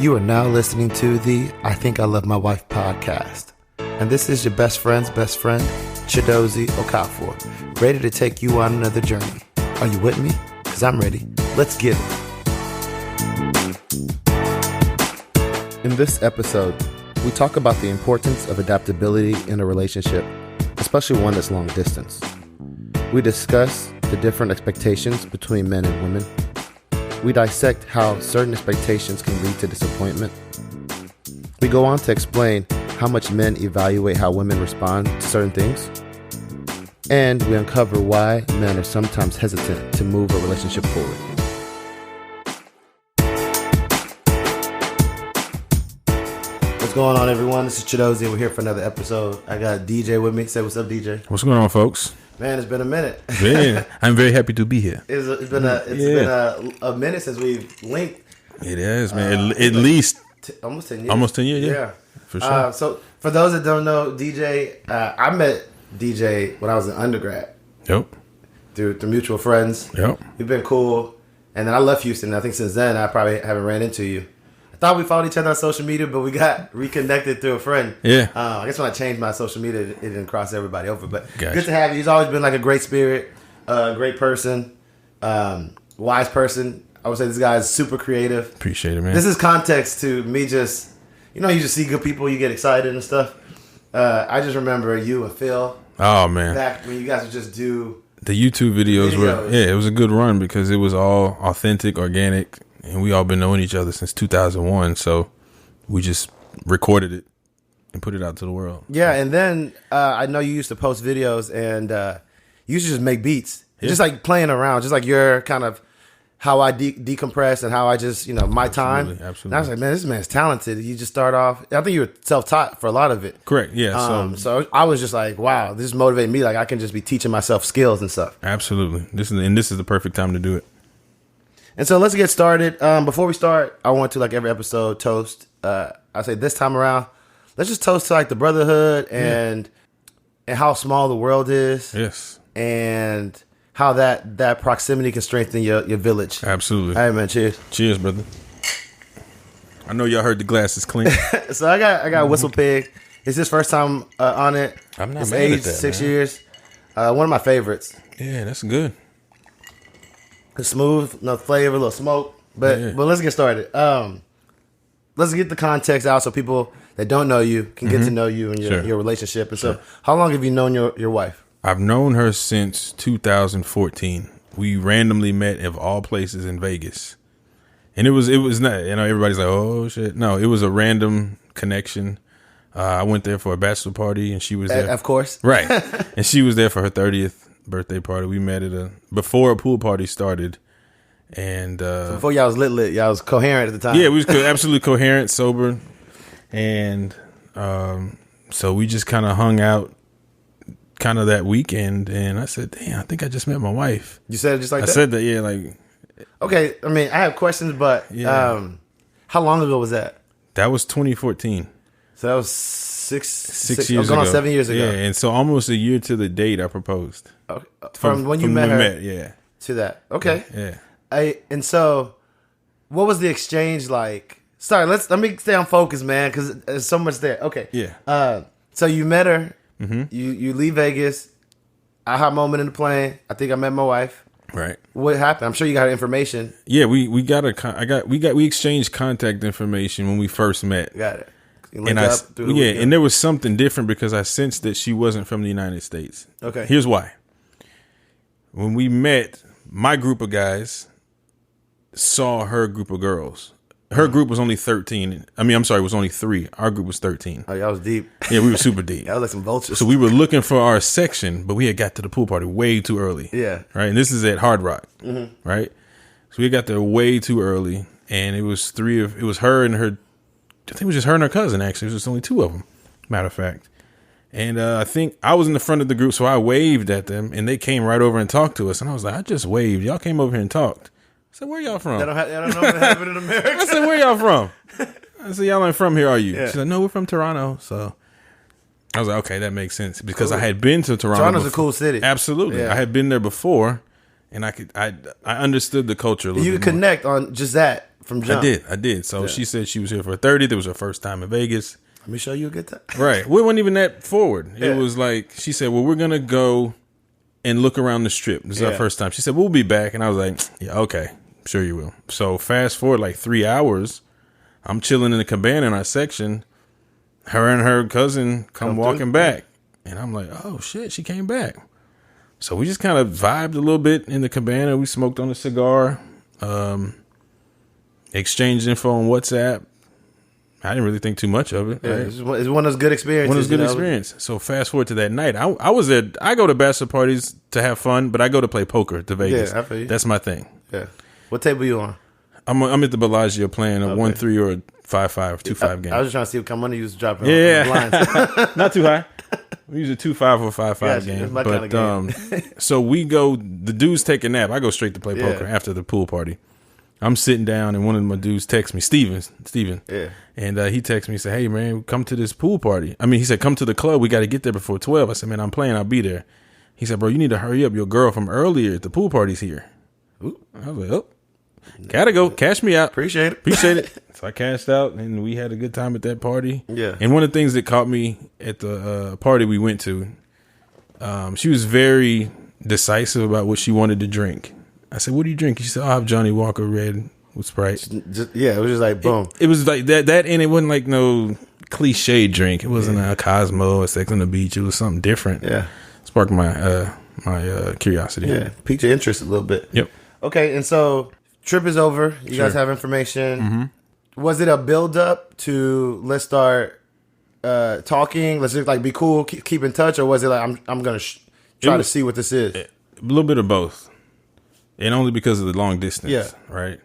You are now listening to the I Think I Love My Wife podcast. And this is your best friend's best friend, Chidozie Okafor, ready to take you on another journey. Are you with me? Because I'm ready. Let's get it. In this episode, we talk about the importance of adaptability in a relationship, especially one that's long distance. We discuss the different expectations between men and women. We dissect how certain expectations can lead to disappointment. We go on to explain how much men evaluate how women respond to certain things. And we uncover why men are sometimes hesitant to move a relationship forward. What's going on, everyone? This is Chidozie. We're here for another episode. I got DJ with me. Say what's up, DJ. What's going on, folks? Man, it's been a minute. Man, I'm very happy to be here. It's been a minute since we've linked. It is, man. At least almost 10 years. Almost 10 years, yeah. For sure. So for those that don't know, DJ, I met DJ when I was an undergrad. Yep. Through mutual friends. Yep. We've been cool. And then I left Houston. I think since then, I probably haven't ran into you. I thought we followed each other on social media, but we got reconnected through a friend. Yeah. I guess when I changed my social media, it didn't cross everybody over. But Gotcha. Good to have you. He's always been like a great spirit, great person, wise person. I would say this guy is super creative. Appreciate it, man. This is context to me just, you just see good people, you get excited and stuff. I just remember you and Phil. Oh, man. Back when you guys would just do the YouTube videos were, it was a good run because it was all authentic, organic, and we all been knowing each other since 2001. So we just recorded it and put it out to the world. Yeah, and then I know you used to post videos and you used to just make beats. Yeah. Just like playing around, just like your kind of how I decompress and how I just, my time. Absolutely. And I was like, man, this man's talented. You just start off. I think you were self-taught for a lot of it. Correct. Yeah. So I was just like, wow, this motivated me. Like I can just be teaching myself skills and stuff. Absolutely. This is the perfect time to do it. And so let's get started. Before we start, I want to, like every episode, toast. I say this time around, let's just toast to like the brotherhood and how small the world is. Yes. And how that proximity can strengthen your village. Absolutely. All right, man. Cheers. Cheers, brother. I know y'all heard the glasses clink. So I got Whistle Pig. It's his first time on it. I'm not it's mad aged at that, 6 man. years. One of my favorites. Yeah, that's good. It's smooth, no flavor, a little smoke. But let's get started. Let's get the context out so people that don't know you can get to know you and your relationship. And so, how long have you known your wife? I've known her since 2014. We randomly met, of all places, in Vegas. And it was not, everybody's like, oh, shit. No, it was a random connection. I went there for a bachelor party, and she was there. Of course. Right. And she was there for her 30th birthday party. We met before a pool party started. And so before y'all was lit, y'all was coherent at the time. Yeah, we was absolutely coherent, sober. And so we just kind of hung out kind of that weekend, and I said, damn, I think I just met my wife. You said it just like that? I said that, yeah, like. Okay, I mean, I have questions, but how long ago was that? That was 2014. So that was six years going ago. on 7 years ago. Yeah, and so almost a year to the date I proposed. Okay. From when you met her yeah. to that. Okay. Yeah. And so what was the exchange like? Sorry, let me stay on focus, man, because there's so much there. Okay. Yeah. So you met her. Mm-hmm. You leave Vegas. Aha moment in the plane. I think I met my wife. Right. What happened? I'm sure you got her information. Yeah, we exchanged contact information when we first met. Got it. And there was something different because I sensed that she wasn't from the United States. Okay. Here's why. When we met, my group of guys saw her group of girls. Her group was only 13. It was only 3. Our group was 13. Oh, y'all was deep. Yeah, we were super deep. Y'all like some vultures. So we were looking for our section, but we had got to the pool party way too early. Yeah. Right? And this is at Hard Rock. Mm-hmm. Right? So we got there way too early, and it was her and her, I think it was just her and her cousin, actually. It was just only 2 of them, matter of fact. And I think I was in the front of the group, so I waved at them, and they came right over and talked to us. And I was like, I just waved. Y'all came over here and talked. I said, where y'all from? I don't know what happened in America. I said, where y'all from? I said, y'all ain't from here, are you? Yeah. She's like, no, we're from Toronto. So I was like, okay, that makes sense. Because I had been to Toronto. Toronto's a cool city. Absolutely. Yeah. I had been there before, and I understood the culture a little bit more. You could connect on just that from jump. I did. So she said she was here for 30th. It was her first time in Vegas. Let me show you a good time. Right. We weren't even that forward. It was like, she said, well, we're going to go and look around the strip. This is our first time. She said, we'll be back. And I was like, yeah, okay. Sure you will. So fast forward like 3 hours. I'm chilling in the cabana in our section. Her and her cousin come walking back. And I'm like, oh, shit, she came back. So we just kind of vibed a little bit in the cabana. We smoked on a cigar, exchanged info on WhatsApp. I didn't really think too much of it. Yeah, right? It's one of those good experiences. One of those good experiences. So fast forward to that night. I go to bachelor parties to have fun, but I go to play poker to Vegas. Yeah, I feel you. That's my thing. Yeah. What table you on? I'm at the Bellagio playing a 1-3 or a 5-5, 2-5 game. I was just trying to see what kind of money you was dropping. Yeah, on the blinds. Not too high. We use a 2-5 or 5-5 game. That's my kind of game. So we go. The dudes take a nap. I go straight to play poker after the pool party. I'm sitting down and one of my dudes texts me, Steven. Yeah. And he texts me and said, hey, man, come to this pool party. I mean, he said, come to the club. We got to get there before 12. I said, man, I'm playing. I'll be there. He said, bro, you need to hurry up. Your girl from earlier at the pool party's here. Ooh. I was like, oh, gotta go. Cash me out. Appreciate it. So I cashed out and we had a good time at that party. Yeah. And one of the things that caught me at the party we went to, she was very decisive about what she wanted to drink. I said, what do you drink? She said, I'll have Johnny Walker Red with Sprite. It was just like, boom. It was like that, and it wasn't like no cliche drink. It wasn't a Cosmo or Sex on the Beach. It was something different. Yeah. Sparked my curiosity. Yeah. Piqued your interest a little bit. Yep. Okay, and so trip is over. You guys have information. Mm-hmm. Was it a build up to let's start talking? Let's just like be cool, keep in touch, or was it like I'm gonna try to see what this is? A little bit of both, and only because of the long distance. Yeah. Right.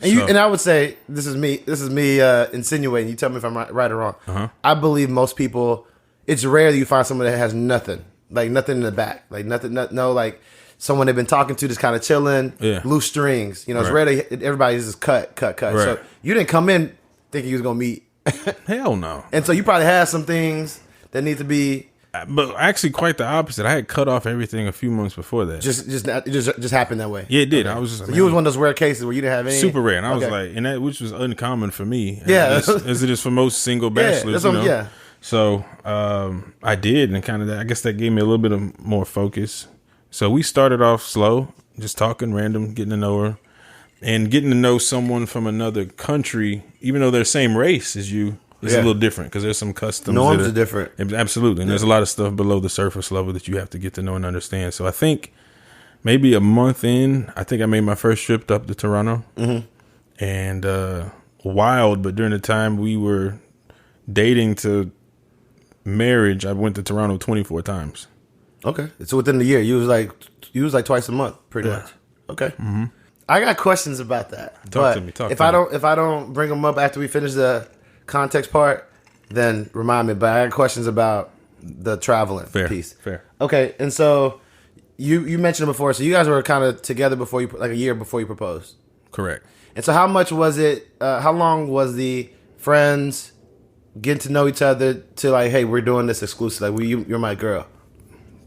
And and I would say this is me insinuating. You tell me if I'm right or wrong. Uh-huh. I believe most people. It's rare that you find someone that has nothing in the back, like nothing, no like. Someone they've been talking to just kind of chilling, loose strings. You know, it's rare that everybody's just cut. Right. So you didn't come in thinking you was going to meet. Hell no. And so you probably had some things that need to be. But actually quite the opposite. I had cut off everything a few months before that. Just happened that way. Yeah, it did. Okay. I was just so you was one of those rare cases where you didn't have any. Super rare. And I was like, and that, which was uncommon for me. Yeah. As it is for most single bachelors. Yeah. So I did. And kind of I guess that gave me a little bit of more focus. So we started off slow, just talking random, getting to know her, and getting to know someone from another country, even though they're the same race as you, is a little different because there's some customs. Norms are different. Absolutely. And there's a lot of stuff below the surface level that you have to get to know and understand. So I think maybe a month in, I think I made my first trip up to Toronto. Mm-hmm. And wild, but during the time we were dating to marriage, I went to Toronto 24 times. Okay, so within the year, you was like twice a month, pretty much. Okay, mm-hmm. I got questions about that. Talk to me. If I don't bring them up after we finish the context part, then remind me. But I got questions about the traveling piece. Fair. Okay, and so you mentioned it before. So you guys were kind of together before a year before you proposed. Correct. And so how much was it? How long was the friends getting to know each other to like, hey, we're doing this exclusive. Like, you're my girl.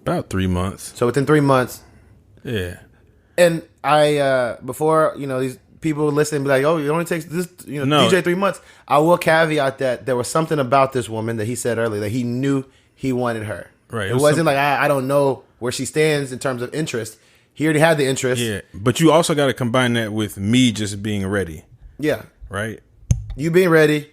About 3 months. So within 3 months. Yeah. And I, before, these people listening be like, oh, it only takes this, DJ 3 months. I will caveat that there was something about this woman that he said earlier that he knew he wanted her. Right. It wasn't like, I don't know where she stands in terms of interest. He already had the interest. Yeah. But you also got to combine that with me just being ready. Yeah. Right. You being ready.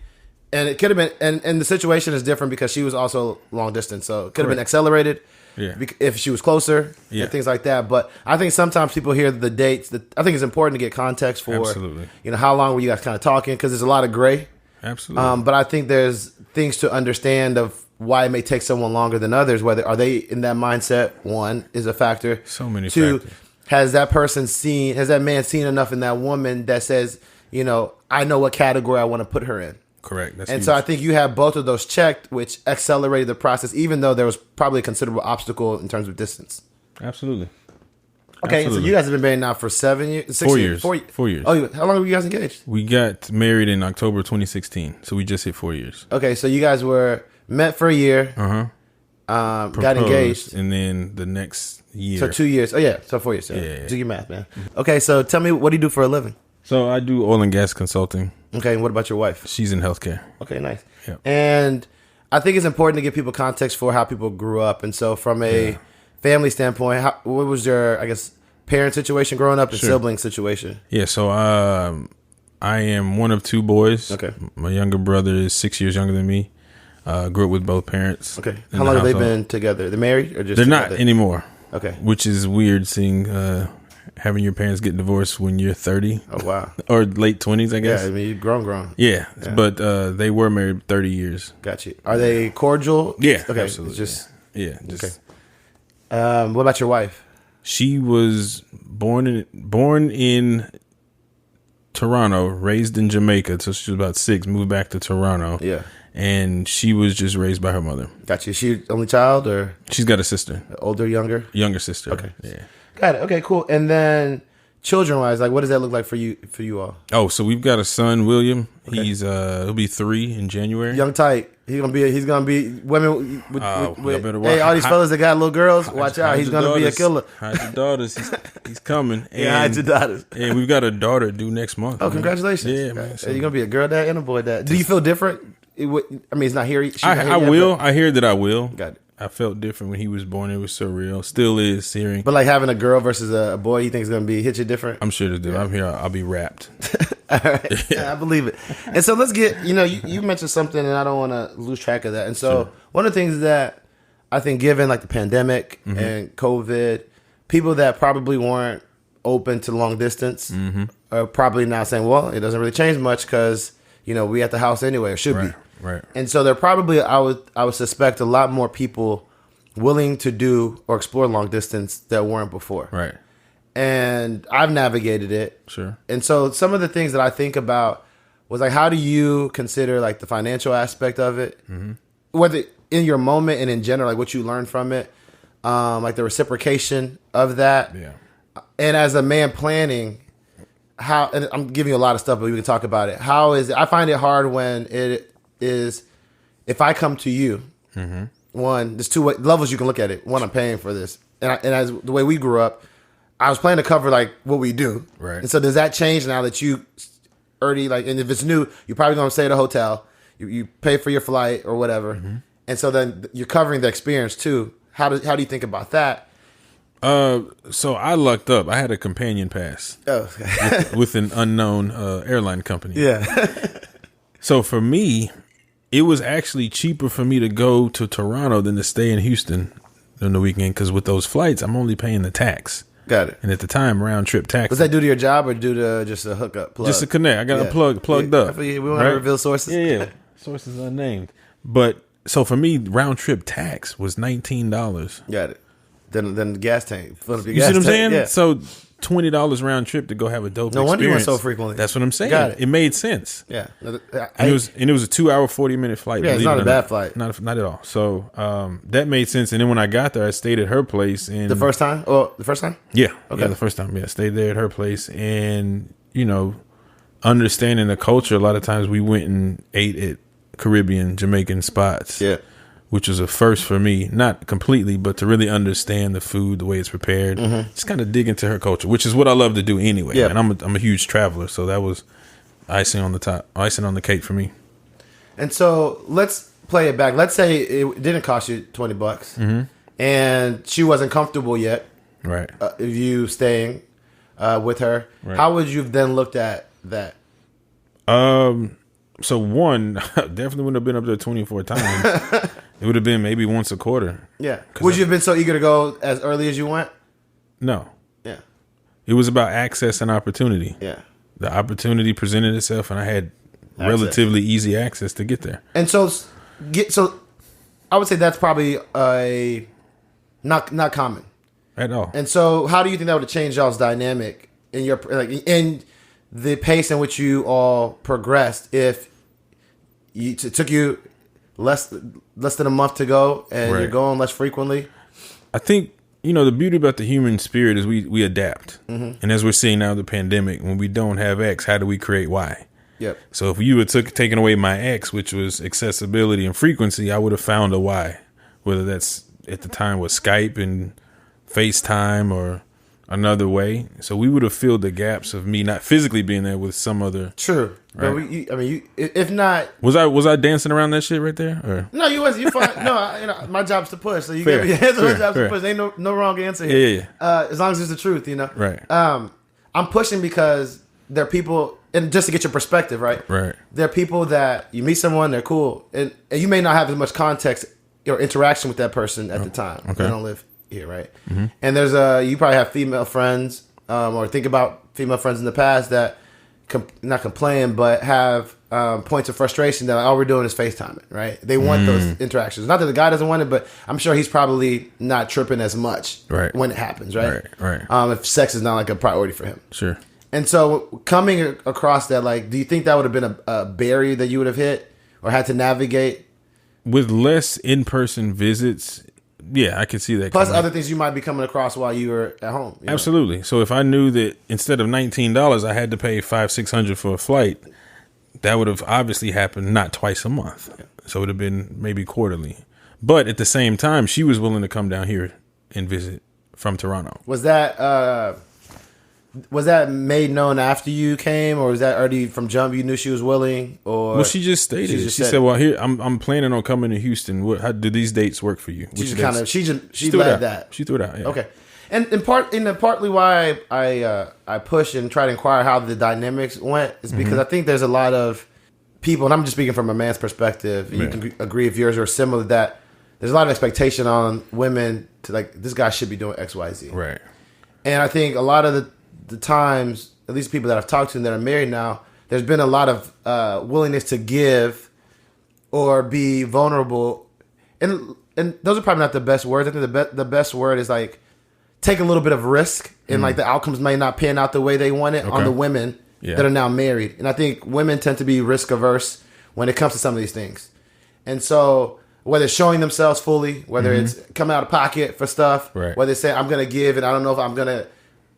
And it could have been, and the situation is different because she was also long distance. So it could have been accelerated. Yeah. If she was closer and things like that. But I think sometimes people hear the dates. I think it's important to get context for, absolutely, how long were you guys kind of talking? Because there's a lot of gray. Absolutely. But I think there's things to understand of why it may take someone longer than others. Whether are they in that mindset? One is a factor. So many Two, factors. has that man seen enough in that woman that says, I know what category I want to put her in. Correct. That's and huge. so I think you have both of those checked, which accelerated the process, even though there was probably a considerable obstacle in terms of distance. Absolutely. Okay, so you guys have been married now for 7 years? 6 years? 4 years. Oh, how long were you guys engaged? We got married in October 2016, so we just hit 4 years. Okay, so you guys were met for a year. Got engaged. And then the next year. So 2 years. Oh, yeah, so 4 years. Yeah. Do your math, man. Okay, so tell me, what do you do for a living? So I do oil and gas consulting. Okay, and what about your wife? She's in healthcare. Okay, nice. Yeah. And I think it's important to give people context for how people grew up. And so from a family standpoint, what was your, I guess, parent situation growing up and sibling situation? Yeah, so I am one of two boys. Okay. My younger brother is 6 years younger than me. Grew up with both parents. Okay. How long have they been together? They're married or just They're together? not anymore. Okay. Which is weird seeing having your parents get divorced when you're 30. Oh, wow. Or late 20s, I guess. Yeah, I mean, you've grown. Yeah. But they were married 30 years. Got you. Are they cordial? Yeah, okay. absolutely. Just okay. What about your wife? She was born in Toronto, raised in Jamaica, so she was about 6, moved back to Toronto. Yeah. And she was just raised by her mother. Got you. She only child or? She's got a sister. Older, younger? Younger sister. Okay. Yeah. Got it. Okay, cool. And then children-wise, like what does that look like for you all? Oh, so we've got a son, William. Okay. He'll be 3 in January. Young tight. He's gonna be women with hey, all these fellas that got little girls, watch out. He's gonna be a killer. Hide your daughters. He's coming. Yeah, hide your daughters. And we've got a daughter due next month. Oh, man. congratulations. Yeah, man. So. You're gonna be a girl dad and a boy dad. Do you feel different? I mean, it's not here. I will. I hear that I will. Got it. I felt different when he was born. It was surreal. Still is hearing. But like having a girl versus a boy, you think is gonna hit you different? I'm sure it do. I'm here. I'll be wrapped. All right. Yeah, I believe it. And so let's get, you mentioned something and I don't want to lose track of that. And so one of the things that I think given like the pandemic and COVID, people that probably weren't open to long distance are probably now saying, well, it doesn't really change much because, we at the house anyway, or should be. Right. And so there are probably, I would suspect a lot more people willing to do or explore long distance that weren't before. Right. And I've navigated it. Sure. And so some of the things that I think about was like, how do you consider like the financial aspect of it, whether in your moment and in general, like what you learned from it, like the reciprocation of that. Yeah. And as a man planning, how, and I'm giving you a lot of stuff, but we can talk about it. How is it? I find it hard when it is, if I come to you, one, there's two levels you can look at it. One, I'm paying for this. And as the way we grew up, I was planning to cover like what we do. Right. And so does that change now that you already like, and if it's new, you're probably going to stay at a hotel, you pay for your flight or whatever. And so then you're covering the experience too. How do you think about that? So I lucked up. I had a companion pass with an unknown airline company. Yeah. So for me, it was actually cheaper for me to go to Toronto than to stay in Houston during the weekend because with those flights, I'm only paying the tax. Got it. And at the time, round trip tax. Was that due to your job or due to just a hookup plug? Just a connect. I got a plugged up. We don't want to reveal sources. Yeah. Sources unnamed. But so for me, round trip tax was $19. Got it. Then the gas tank. You see what I'm saying? Yeah. So $20 round trip to go have a dope experience. No wonder you went so frequently. That's what I'm saying. Got it. It made sense. Yeah. And it was a 2-hour, 40-minute flight. Yeah, it's not a bad flight. Not at all. So that made sense. And then when I got there, I stayed at her place. And the first time? Oh, the first time? Yeah. Okay. Yeah, the first time. Yeah, stayed there at her place. And, understanding the culture, a lot of times we went and ate at Caribbean, Jamaican spots. Yeah. Which was a first for me, not completely, but to really understand the food, the way it's prepared, just kind of dig into her culture, which is what I love to do anyway. Yeah. And I'm a huge traveler, so that was icing on the cake for me. And so let's play it back. Let's say it didn't cost you $20, and she wasn't comfortable yet. Right. If you staying with her, right. How would you have then looked at that? So one, definitely wouldn't have been up there 24 times. It would have been maybe once a quarter. Yeah. Would you have been so eager to go as early as you went? No. Yeah. It was about access and opportunity. Yeah. The opportunity presented itself, and I had relatively easy access to get there. And so I would say that's probably not common At all. And so, how do you think that would have changed y'all's dynamic in your in the pace in which you all progressed? If it took you less than a month to go, and right. you're going less frequently. I think, the beauty about the human spirit is we adapt. And as we're seeing now, the pandemic, when we don't have X, how do we create Y? Yep. So if you had taken away my X, which was accessibility and frequency, I would have found a Y, whether that's at the time was Skype and FaceTime or another way. So we would have filled the gaps of me not physically being there with some other. True. Right? But if not, was I dancing around that shit right there? Or? No, you wasn't. You fine. No, my job's to push. So you Fair. give me my job's Fair. to push. Ain't no wrong answer here. Yeah. As long as it's the truth, Right. I'm pushing because there are people, and just to get your perspective, right? Right. There are people that you meet someone, they're cool, and you may not have as much context or interaction with that person at the time. Okay. They don't live here, right? Mm-hmm. And there's you probably have female friends, or think about female friends in the past that not complain, but have points of frustration that all we're doing is FaceTiming, right? They want those interactions. Not that the guy doesn't want it, but I'm sure he's probably not tripping as much when it happens, right? Right. If sex is not like a priority for him. Sure. And so coming across that, like, do you think that would have been a barrier that you would have hit or had to navigate? With less in-person visits, yeah, I could see that. Plus other things you might be coming across while you were at home. Absolutely. Know? So if I knew that instead of $19, I had to pay $500-$600 for a flight, that would have obviously happened not twice a month. So it would have been maybe quarterly. But at the same time, she was willing to come down here and visit from Toronto. Was that made known after you came, or was that already from jump? You knew she was willing, or well, she just stated it. She said, "Well, here I'm planning on coming to Houston. How do these dates work for you?" She led that. She threw it out. Yeah. Okay, and partly why I push and try to inquire how the dynamics went is because I think there's a lot of people, and I'm just speaking from a man's perspective. You can agree if yours are similar, that there's a lot of expectation on women to, like, this guy should be doing X, Y, Z. Right. And I think a lot of the times, at least people that I've talked to and that are married now, there's been a lot of willingness to give or be vulnerable, and those are probably not the best words. I think the best word is like take a little bit of risk, and like the outcomes may not pan out the way they want it on the women that are now married. And I think women tend to be risk averse when it comes to some of these things. And so whether it's showing themselves fully, whether it's coming out of pocket for stuff, whether they say I'm going to give and I don't know if I'm going to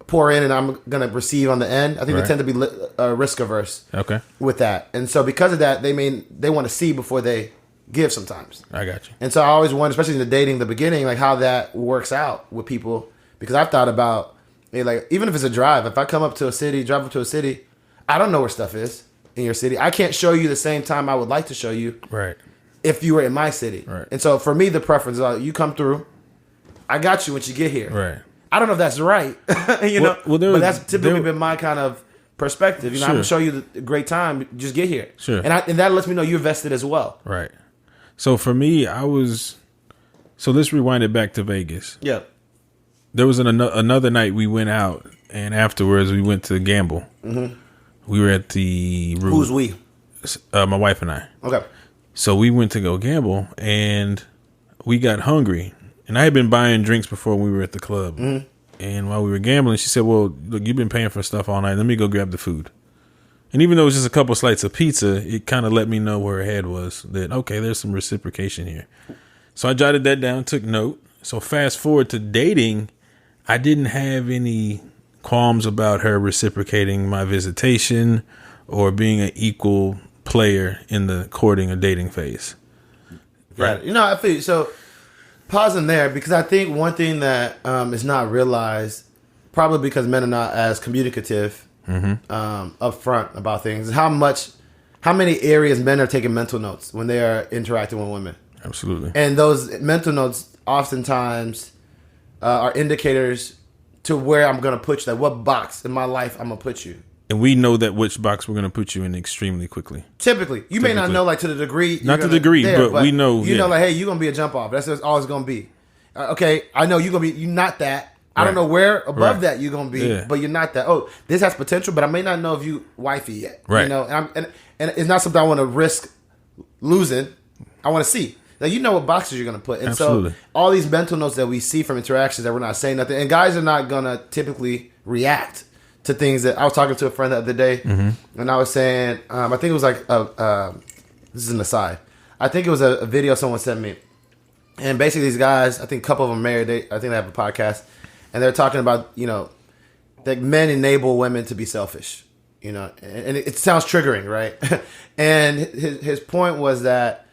pour in and I'm going to receive on the end. I think they tend to be risk averse with that. And so because of that, they want to see before they give sometimes. I got you. And so I always wonder, especially in the dating, the beginning, like how that works out with people. Because I've thought about, like, even if it's a drive, if I drive up to a city, I don't know where stuff is in your city. I can't show you the same time I would like to show you. Right. If you were in my city. Right. And so for me, the preference is you come through, I got you when you get here. Right. I don't know if that's right, but that's typically been my kind of perspective. I'm going to show you the great time. Just get here. Sure. And that lets me know you're vested as well. Right. So for me, so let's rewind it back to Vegas. Yeah. There was another night we went out, and afterwards we went to gamble. Mm-hmm. We were at the room. Who's we? My wife and I. Okay. So we went to go gamble, and we got hungry. And I had been buying drinks before we were at the club. Mm-hmm. And while we were gambling, she said, well, look, you've been paying for stuff all night. Let me go grab the food. And even though it was just a couple slices of pizza, it kind of let me know where her head was, that, okay, there's some reciprocation here. So I jotted that down, took note. So fast forward to dating, I didn't have any qualms about her reciprocating my visitation or being an equal player in the courting or dating phase. Right. I feel you. So pausing there, because I think one thing that is not realized, probably because men are not as communicative upfront about things, is how many areas men are taking mental notes when they are interacting with women. Absolutely. And those mental notes oftentimes are indicators to where I'm going to put you, like what box in my life I'm going to put you. And we know that which box we're going to put you in extremely quickly. Typically. You may not know, like, to the degree. Not to the degree, but we know. You know, like, hey, you're going to be a jump off. That's all it's going to be. Okay, I know you're not that. I don't know where above that you're going to be, but you're not that. Oh, this has potential, but I may not know if you wifey yet. Right. You know, and it's not something I want to risk losing. I want to see. Like, you know what boxes you're going to put. And so all these mental notes that we see from interactions that we're not saying nothing, and guys are not going to typically react to things that I was talking to a friend the other day, and I was saying, I think it was like, this is an aside. I think it was a video someone sent me. And basically these guys, I think a couple of them are married. I think they have a podcast. And they're talking about, that men enable women to be selfish, and it sounds triggering, right? And his point was that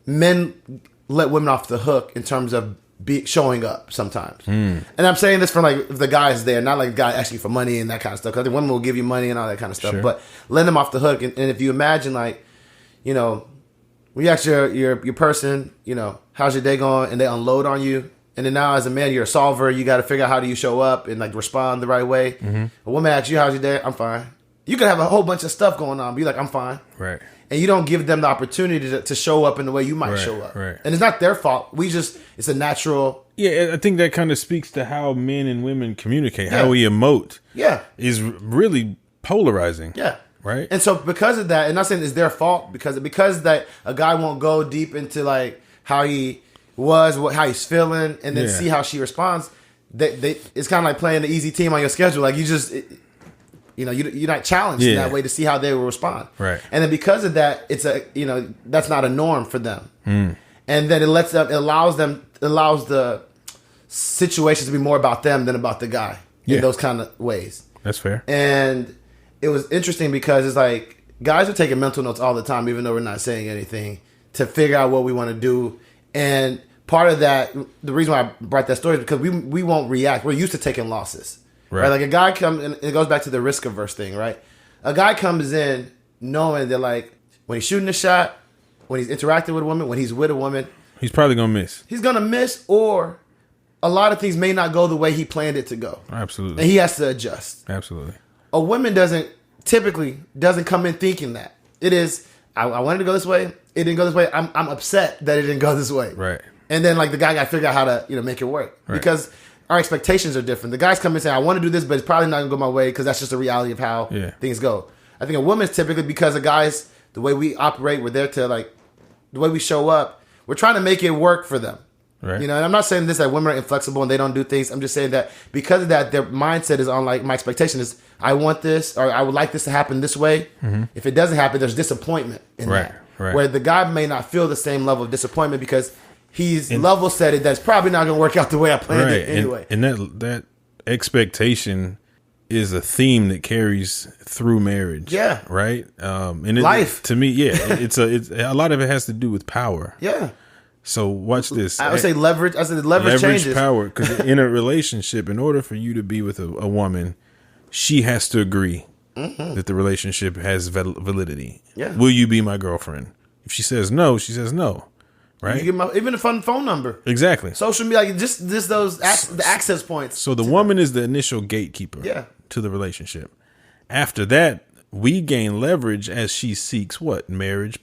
men let women off the hook in terms of showing up sometimes. And I'm saying this from like if the guy's there, not like a guy asking for money and that kind of stuff. Because I think women will give you money and all that kind of stuff, but let them off the hook. And if you imagine like, you know, when you ask your person, you know, how's your day going, and they unload on you, and then now as a man you're a solver, you got to figure out how do you show up and like respond the right way. A woman asks you how's your day, I'm fine. You could have a whole bunch of stuff going on, be like I'm fine, right? And you don't give them the opportunity to show up in the way you might show up. Right. And it's not their fault. It's a natural. Yeah, I think that kind of speaks to how men and women communicate, how we emote. Yeah. Is really polarizing. Yeah. Right. And so because of that, and not saying it's their fault, because that a guy won't go deep into like how he was, how he's feeling, and then see how she responds. It's kind of like playing the easy team on your schedule. Like you just... You know, you're not challenged in that way to see how they will respond. Right. And then because of that, it's that's not a norm for them. And then it allows the situations to be more about them than about the guy in those kind of ways. That's fair. And it was interesting because it's like guys are taking mental notes all the time, even though we're not saying anything, to figure out what we want to do. And part of that, the reason why I brought that story is because we won't react. We're used to taking losses. Right. Like a guy comes, and it goes back to the risk averse thing, right? A guy comes in knowing that, like, when he's shooting a shot, when he's interacting with a woman, when he's with a woman, he's probably gonna miss. He's gonna miss, or a lot of things may not go the way he planned it to go. Absolutely. And he has to adjust. Absolutely. A woman typically doesn't come in thinking that. It is, I wanted to go this way, it didn't go this way. I'm upset that it didn't go this way. Right. And then like the guy got to figure out how to make it work because our expectations are different. The guys come in and say, I want to do this, but it's probably not going to go my way because that's just the reality of how things go. I think a woman's typically, because the guys, the way we operate, we're there to like, the way we show up, we're trying to make it work for them. Right. You know, and I'm not saying this that women are inflexible and they don't do things. I'm just saying that because of that, their mindset is on like, my expectation is I want this, or I would like this to happen this way. Mm-hmm. If it doesn't happen, there's disappointment in that. Right. Where the guy may not feel the same level of disappointment because he's level set it that's probably not going to work out the way I planned it anyway. And that expectation is a theme that carries through marriage. Yeah. Right. And life to me, it's a lot of it has to do with power. Yeah. So watch this. I would say leverage. I said leverage changes. Power, because in a relationship, in order for you to be with a woman, she has to agree that the relationship has validity. Yeah. Will you be my girlfriend? If she says no, she says no. Right. You give even a phone number. Exactly. Social media, like just those the access points. So the woman is the initial gatekeeper. To the relationship. After that, we gain leverage as she seeks what? Marriage,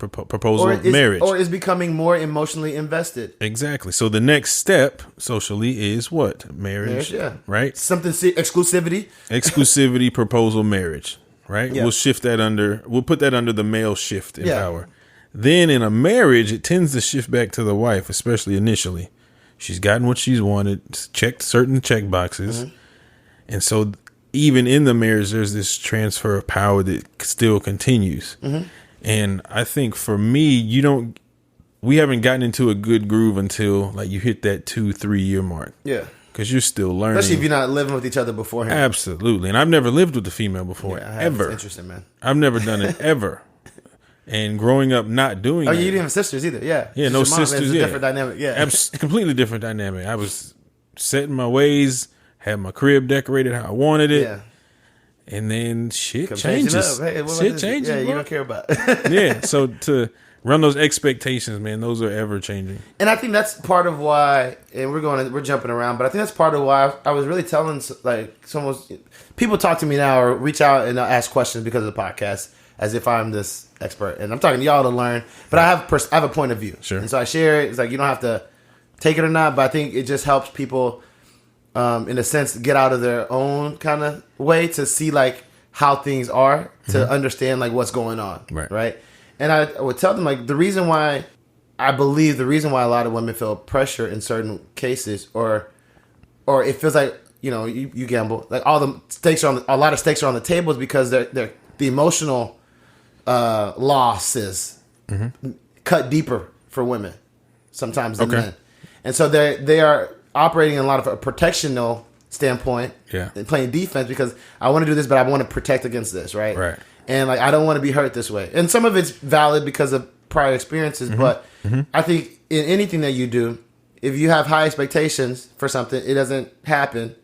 marriage. Or is becoming more emotionally invested. Exactly. So the next step socially is what? Marriage. Right? Something, exclusivity. Exclusivity, proposal, marriage. Right? Yeah. We'll put that under the male shift in power. Then in a marriage, it tends to shift back to the wife, especially initially. She's gotten what she's wanted, checked certain check boxes. Mm-hmm. And so even in the marriage, there's this transfer of power that still continues. Mm-hmm. And I think for me, we haven't gotten into a good groove until like you hit that 2-3 year mark. Yeah. Because you're still learning. Especially if you're not living with each other beforehand. Absolutely. And I've never lived with a female before. Ever. It's interesting, man. I've never done it ever. And growing up not doing you didn't have sisters either. Yeah. Yeah, no sisters. It's a different dynamic. Yeah. Completely different dynamic. I was set in my ways. Had my crib decorated how I wanted it. Yeah. And then shit changes. Hey, shit changes. Yeah, bro. You don't care about it. Yeah. So to run those expectations, man, those are ever changing. And I think that's part of why, and we're jumping around, but I think that's part of why I was really telling people talk to me now or reach out and ask questions because of the podcast as if I'm this expert. And I'm talking to y'all to learn, but I have a point of view. Sure. And so I share it. It's like, you don't have to take it or not, but I think it just helps people in a sense, get out of their own kind of way to see like how things are, to understand like what's going on, right? And I would tell them like the reason why a lot of women feel pressure in certain cases, or it feels like you gamble, like a lot of stakes are on the table, is because they're the emotional losses cut deeper for women sometimes than men, and so they are operating in a lot of a protectional standpoint, and playing defense because I want to do this, but I want to protect against this, right? And like I don't want to be hurt this way. And some of it's valid because of prior experiences, but I think in anything that you do, if you have high expectations for something, it doesn't happen,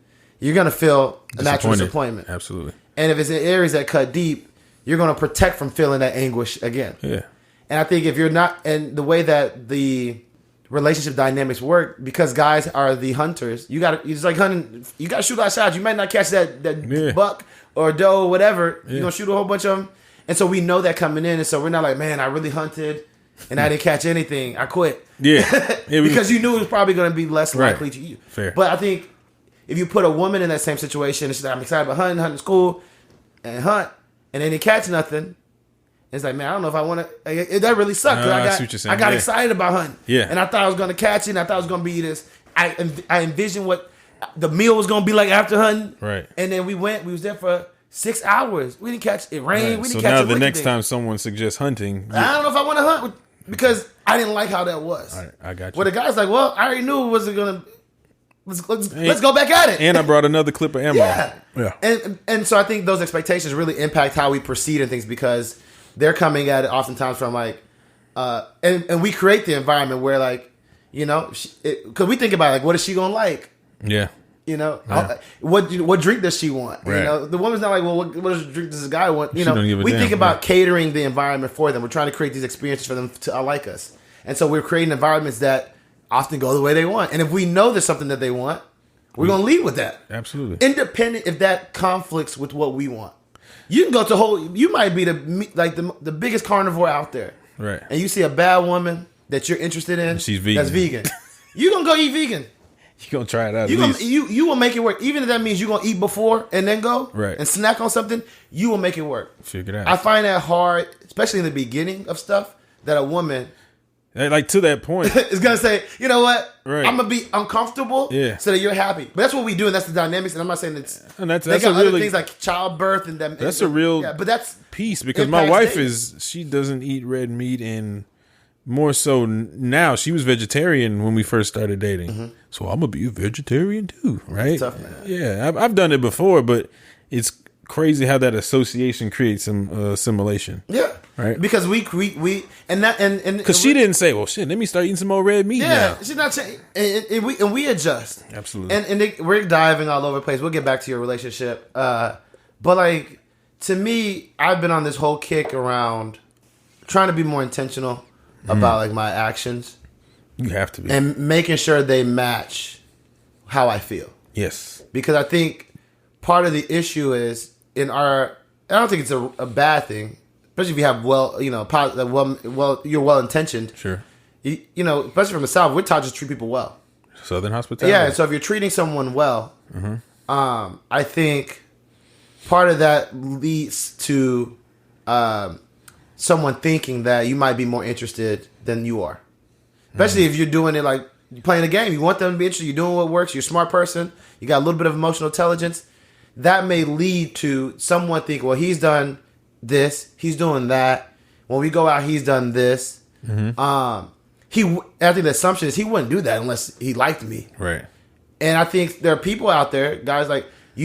you're going to feel a natural disappointment. Absolutely. And if it's in areas that cut deep, you're going to protect from feeling that anguish again. Yeah. And I think if you're not, and the way that the relationship dynamics work, because guys are the hunters, it's like hunting, you got to shoot outside. You might not catch that buck or doe or whatever. You're going to shoot a whole bunch of them. And so we know that coming in. And so we're not like, man, I really hunted and I didn't catch anything. I quit. Yeah. Because you knew it was probably going to be less likely to you. Fair. But I think if you put a woman in that same situation, and she's like, I'm excited about hunting's cool, and hunt, and then they catch nothing, it's like, man, I don't know if I want to. That really sucked. I got excited about hunting. Yeah. And I thought I was going to catch it, and I thought it was going to be this. I envisioned what the meal was going to be like after hunting. Right. And then we was there for 6 hours. We didn't catch it. Rained. Right. We didn't so catch it. So now the next time someone suggests hunting, I don't know if I want to hunt because I didn't like how that was. All right, I got you. Well, the guy's like, well, I already knew it wasn't going to. Let's go back at it. And I brought another clip of ammo. Yeah. And so I think those expectations really impact how we proceed in things because they're coming at it oftentimes from like, and we create the environment where like, you know, because we think about like, what is she gonna like? Yeah. You know, what drink does she want? Right. You know, the woman's not like, well, what drink does this guy want? You She know, don't give a we damn, think about catering the environment for them. We're trying to create these experiences for them to like us, and so we're creating environments that often go the way they want. And if we know there's something that they want, we're going to lead with that. Absolutely. Independent if that conflicts with what we want. You can go to you might be the biggest carnivore out there. Right. And you see a bad woman that you're interested in. She's vegan. That's vegan. You're going to go eat vegan. You're going to try it out. You will make it work. Even if that means you're going to eat before and then go and snack on something, you will make it work. Figure it out. I find that hard, especially in the beginning of stuff, that a woman... Like to that point, it's gonna say, you know what? Right. I'm gonna be uncomfortable, so that you're happy. But that's what we do, and that's the dynamics. And I'm not saying it's. And that's they got a other really, things like childbirth and them. That's a real, but that's piece because my wife she doesn't eat red meat, and more so now. She was vegetarian when we first started dating, so I'm gonna be a vegetarian too, right? That's tough, man. Yeah, I've done it before, but it's crazy how that association creates some assimilation. Yeah. Right. Because we and because she didn't say, well, shit, let me start eating some more red meat. Yeah, now. she's not saying, and we adjust. Absolutely. And we're diving all over the place. We'll get back to your relationship. But like to me, I've been on this whole kick around trying to be more intentional about like my actions. You have to be. And making sure they match how I feel. Yes. Because I think part of the issue is I don't think it's a bad thing, especially if you have you're well intentioned. Sure. You know, especially from the South, we're taught to treat people well. Southern hospitality. Yeah, so if you're treating someone well, I think part of that leads to someone thinking that you might be more interested than you are. Especially if you're doing it like you're playing a game. You want them to be interested. You're doing what works. You're a smart person. You got a little bit of emotional intelligence. That may lead to someone thinking, well, he's done this. He's doing that. When we go out, he's done this. I think the assumption is he wouldn't do that unless he liked me. Right. And I think there are people out there, guys like, if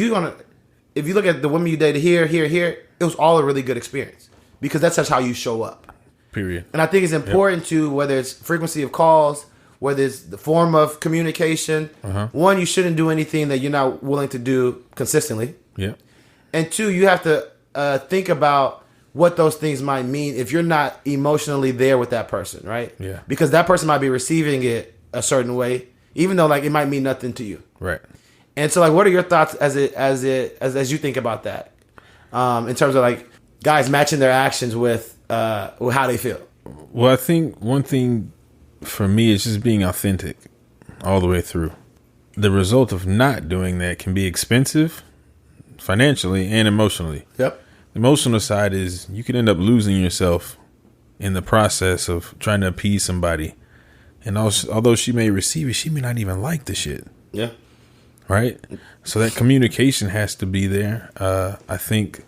you look at the women you dated here, it was all a really good experience. Because that's just how you show up. Period. And I think it's important to, whether it's frequency of calls, whether it's the form of communication, one, you shouldn't do anything that you're not willing to do consistently. Yeah. And two, you have to think about what those things might mean if you're not emotionally there with that person, right? Yeah. Because that person might be receiving it a certain way, even though like it might mean nothing to you. Right. And so like, what are your thoughts as you think about that? In terms of like guys matching their actions with how they feel. Well, I think one thing for me is just being authentic all the way through. The result of not doing that can be expensive financially and emotionally. Yep. The emotional side is you could end up losing yourself in the process of trying to appease somebody. And although she may receive it, she may not even like the shit. Yeah. Right? So that communication has to be there. I think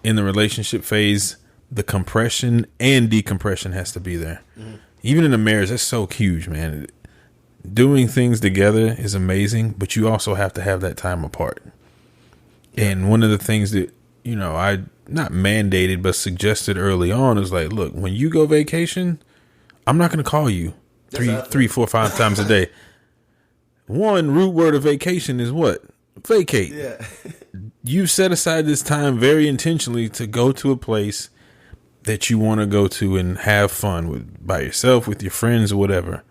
in the relationship phase, the compression and decompression has to be there. Even in a marriage, that's so huge, man. Doing things together is amazing, but you also have to have that time apart. And one of the things that, I not mandated, but suggested early on is like, look, when you go vacation, I'm not going to call you 3, 4, 5 times a day. One root word of vacation is what? Vacate. Yeah. You set aside this time very intentionally to go to a place that you want to go to and have fun with, by yourself, with your friends, or whatever.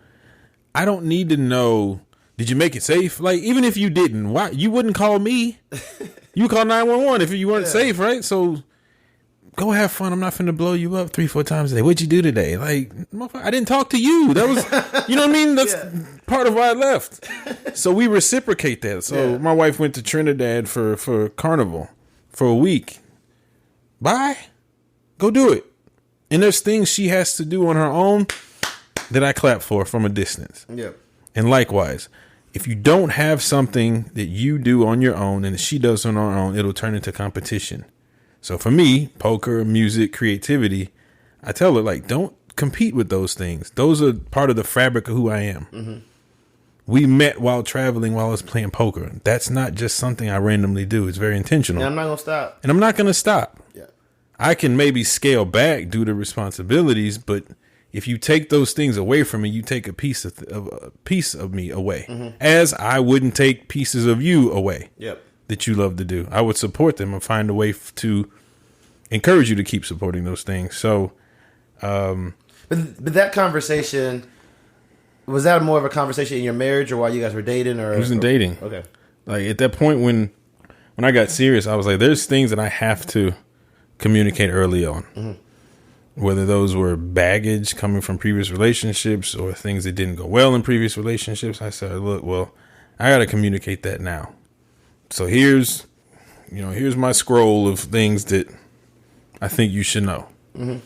I don't need to know, did you make it safe? Like, even if you didn't, why you wouldn't call me? You call 911 if you weren't safe, right? So go have fun. I'm not finna blow you up 3-4 times a day. What'd you do today? Like, I didn't talk to you. That was, you know what I mean? That's part of why I left. So we reciprocate that. So my wife went to Trinidad for Carnival for a week. Bye. Go do it. And there's things she has to do on her own that I clap for from a distance. Yep. And likewise, if you don't have something that you do on your own and that she does on her own, it'll turn into competition. So for me, poker, music, creativity, I tell her, like, don't compete with those things. Those are part of the fabric of who I am. Mm-hmm. We met while traveling while I was playing poker. That's not just something I randomly do. It's very intentional. And I'm not going to stop. And I'm not going to stop. Yeah. I can maybe scale back due to responsibilities, but if you take those things away from me, you take a piece of me away. Mm-hmm. As I wouldn't take pieces of you away. Yep. That you love to do. I would support them and find a way to encourage you to keep supporting those things. So, but that conversation, was that more of a conversation in your marriage or while you guys were dating? Or it was in dating. Okay. Like at that point when I got serious, I was like, there's things that I have to communicate early on. Mm-hmm. Whether those were baggage coming from previous relationships or things that didn't go well in previous relationships, I said, look, well, I got to communicate that now. So here's my scroll of things that I think you should know. Mm-hmm.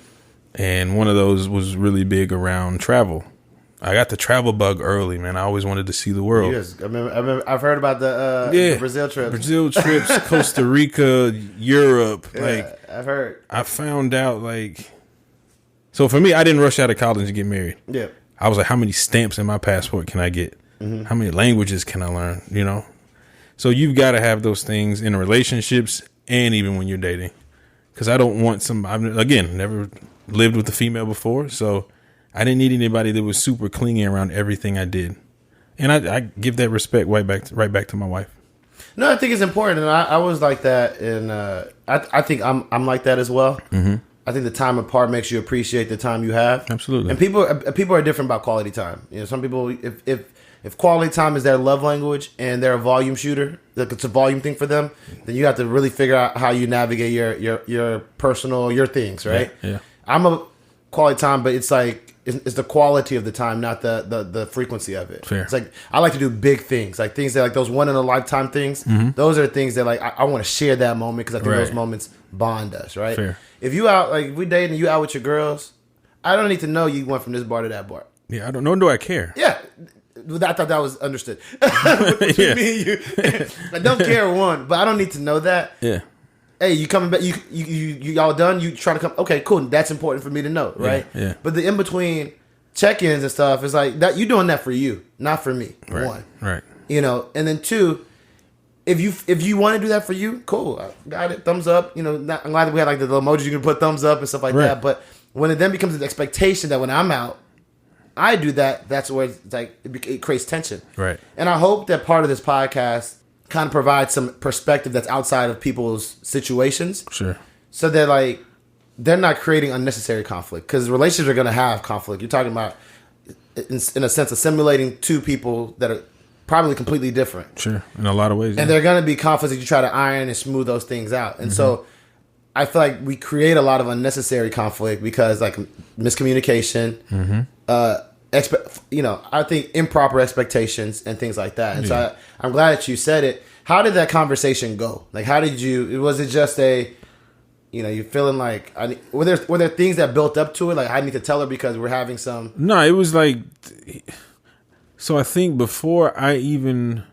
And one of those was really big around travel. I got the travel bug early, man. I always wanted to see the world. Yes, I remember I've heard about the Brazil trips. Costa Rica, Europe. Yeah, like I've heard. I found out, like, so for me, I didn't rush out of college to get married. Yeah. I was like, how many stamps in my passport can I get? Mm-hmm. How many languages can I learn? You know? So you've got to have those things in relationships and even when you're dating. Because I don't want I've never lived with a female before. So I didn't need anybody that was super clingy around everything I did. And I give that respect right back to my wife. No, I think it's important. And I was like that. And I think I'm like that as well. Mm-hmm. I think the time apart makes you appreciate the time you have. Absolutely. And people are different about quality time. You know, some people, if quality time is their love language and they're a volume shooter, like it's a volume thing for them, then you have to really figure out how you navigate your personal, your things, right? Yeah. I'm a quality time, but it's like, it's the quality of the time, not the frequency of it. Fair. It's like, I like to do big things, like things that like those one in a lifetime things. Mm-hmm. Those are things that like, I want to share that moment because I think those moments bond us, right? Fair. If you out, like if we dating and you out with your girls, I don't need to know you went from this bar to that bar. Yeah, I don't know. Do I care? Yeah. I thought that was understood. Between me and you. I don't care one, but I don't need to know that. Yeah. Hey, you coming back? You all done? You trying to come? Okay, cool. That's important for me to know, right? Yeah. But the in between check-ins and stuff is like that. You doing that for you, not for me. Right. One, right. You know, and then two, if you want to do that for you, cool. I got it. Thumbs up. You know, I'm glad that we had like the emojis you can put thumbs up and stuff like that. But when it then becomes an expectation that when I'm out, I do that, that's where it's like it creates tension. Right. And I hope that part of this podcast kind of provides some perspective that's outside of people's situations. Sure. So that like they're not creating unnecessary conflict, because relationships are going to have conflict. You're talking about, in a sense, assimilating two people that are probably completely different. Sure. In a lot of ways. And there are going to be conflicts that you try to iron and smooth those things out. And so I feel like we create a lot of unnecessary conflict because like miscommunication, I think improper expectations and things like that. And so I'm glad that you said it. How did that conversation go? Like, was it just you're feeling like, were there things that built up to it? Like, I need to tell her because we're having some. No, it was like, so I think before I even,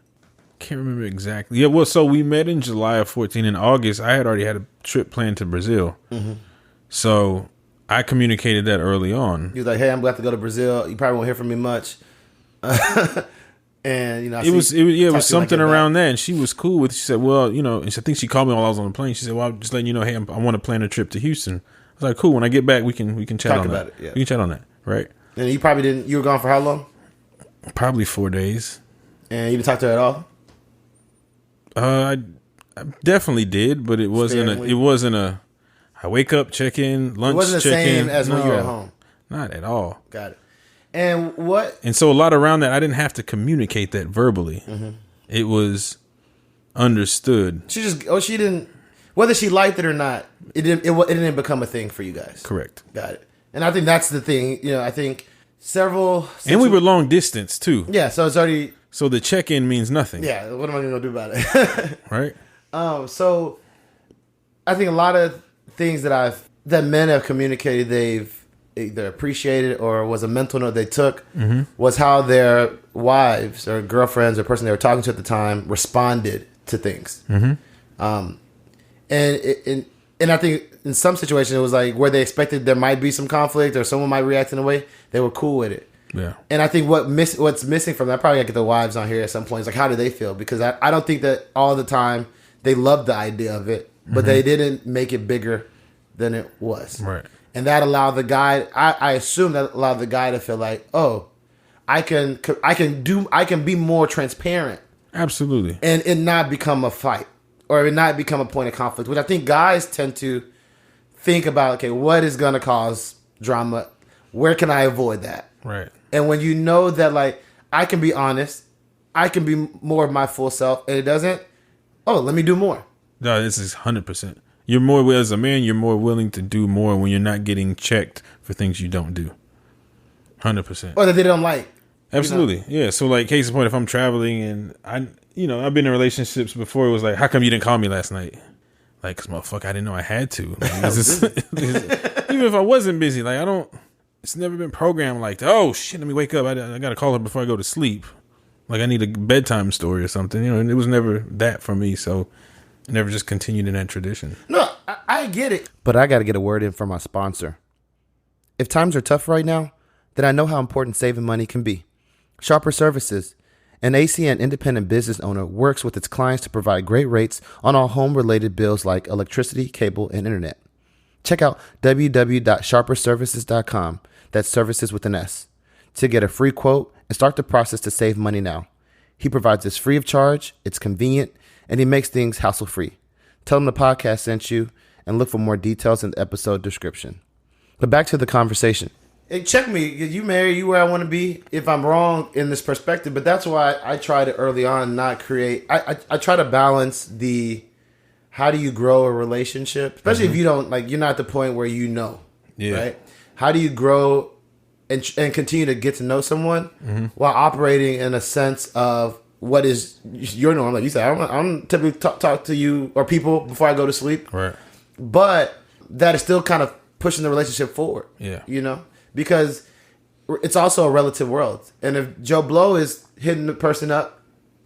can't remember exactly. Yeah, well, so we met in July of 2014. In August, I had already had a trip planned to Brazil. Mm-hmm. So I communicated that early on. He was like, "Hey, I'm glad to go to Brazil. You probably won't hear from me much." And it was something around that. And she was cool with it. She said, "Well, and I think she called me while I was on the plane. She said, well, I'm just letting you know, hey, I want to plan a trip to Houston." I was like, "Cool. When I get back, we can chat Talk on about that. Yeah. We can chat on that, right?" And you probably didn't. You were gone for how long? Probably 4 days. And you didn't talk to her at all? I definitely did, but it wasn't Sparingly? it wasn't a I wake up, check in, lunch, It wasn't the check same in. as when you were at home. Not at all. Got it. And what? And so a lot around that, I didn't have to communicate that verbally. It was understood. She didn't, whether she liked it or not, it didn't become a thing for you guys. Correct. Got it. And I think that's the thing. I think And we were long distance too. Yeah, so it's already. So the check-in means nothing. Yeah, what am I going to do about it? Right? So I think a lot of things that men have communicated, they've either appreciated or was a mental note they took, was how their wives or girlfriends or person they were talking to at the time responded to things. And I think in some situations it was like where they expected there might be some conflict or someone might react in a way, they were cool with it. Yeah. And I think what's missing from that, I probably got to get the wives on here at some point, is like, how do they feel? Because I don't think that all the time they loved the idea of it, but they didn't make it bigger than it was. Right. And that allowed the guy, I assume that allowed the guy to feel like, oh, I can be more transparent. Absolutely. And it not become a fight or it not become a point of conflict, which I think guys tend to think about, okay, what is going to cause drama? Where can I avoid that? Right. And when you know that, like, I can be honest, I can be more of my full self, and it doesn't, let me do more. No, this is 100%. You're more, as a man, you're more willing to do more when you're not getting checked for things you don't do. 100%. Or that they don't like. Absolutely. Yeah. So, like, case in point, if I'm traveling and I've been in relationships before, it was like, how come you didn't call me last night? Like, cause motherfucker, I didn't know I had to. Like, even if I wasn't busy, like, it's never been programmed like, oh shit, let me wake up. I got to call her before I go to sleep. Like, I need a bedtime story or something, and it was never that for me. So I never just continued in that tradition. No, I get it. But I got to get a word in from my sponsor. If times are tough right now, then I know how important saving money can be. Sharper Services, an ACN independent business owner, works with its clients to provide great rates on all home-related bills like electricity, cable, and internet. Check out www.sharperservices.com. That's services with an S. To get a free quote and start the process to save money now. He provides this free of charge, it's convenient, and he makes things hassle-free. Tell him the podcast sent you and look for more details in the episode description. But back to the conversation. Hey, check me. You married, you where I want to be. If I'm wrong in this perspective, but that's why I tried it early on, not create. I try to balance the how do you grow a relationship, especially if you don't, like, you're not at the point where right? How do you grow and continue to get to know someone while operating in a sense of what is your norm? Like you said, I'm typically talk to you or people before I go to sleep, Right. but that is still kind of pushing the relationship forward. Yeah. Because it's also a relative world. And if Joe Blow is hitting the person up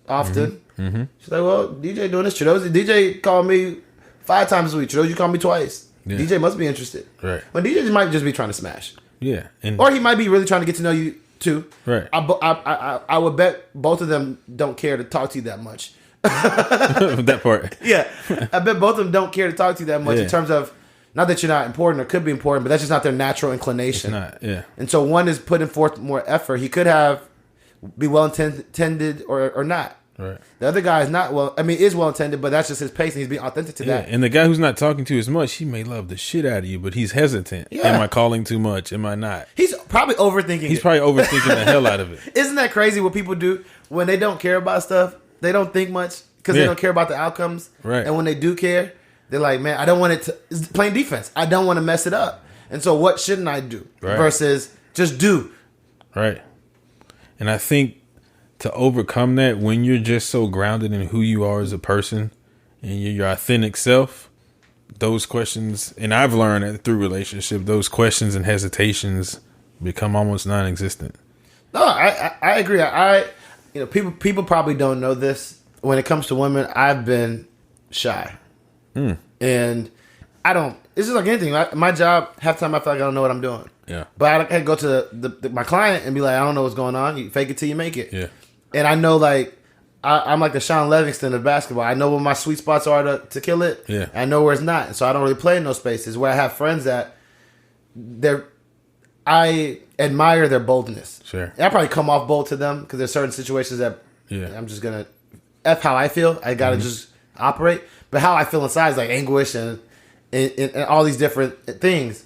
often, she's like, well, DJ doing this. DJ called me 5 times a week. You called me twice. Yeah. DJ must be interested. Right. But DJ might just be trying to smash. Yeah. Or he might be really trying to get to know you too. Right. I would bet both of them don't care to talk to you that much. That part. Yeah. I bet both of them don't care to talk to you that much in terms of, not that you're not important or could be important, but that's just not their natural inclination. It's not, yeah. And so one is putting forth more effort. He could be well intended or not. Right. The other guy is not is well intended, but that's just his pace and he's being authentic to that. And the guy who's not talking to you as much, he may love the shit out of you, but he's hesitant. Yeah. Am I calling too much? Am I not? He's probably overthinking He's probably overthinking the hell out of it. Isn't that crazy what people do when they don't care about stuff? They don't think much because they don't care about the outcomes. Right. And when they do care, they're like, man, I don't want it to... It's playing defense. I don't want to mess it up. And so what shouldn't I do? Right. Versus just do. Right. And I think to overcome that, when you're just so grounded in who you are as a person and you're your authentic self, those questions, and I've learned that through relationship, those questions and hesitations become almost non-existent. No, I agree. People probably don't know this. When it comes to women, I've been shy. And I don't... It's just like anything. My job, half the time I feel like I don't know what I'm doing. Yeah. But I can go to my client and be like, I don't know what's going on. You fake it till you make it. Yeah. And I know, like, I'm like the Sean Livingston of basketball. I know where my sweet spots are to kill it. Yeah. I know where it's not. And so I don't really play in those spaces. Where I have friends that I admire their boldness. Sure. And I probably come off bold to them because there's certain situations that Yeah. I'm just gonna F how I feel. I gotta just operate. But how I feel inside is like anguish and all these different things.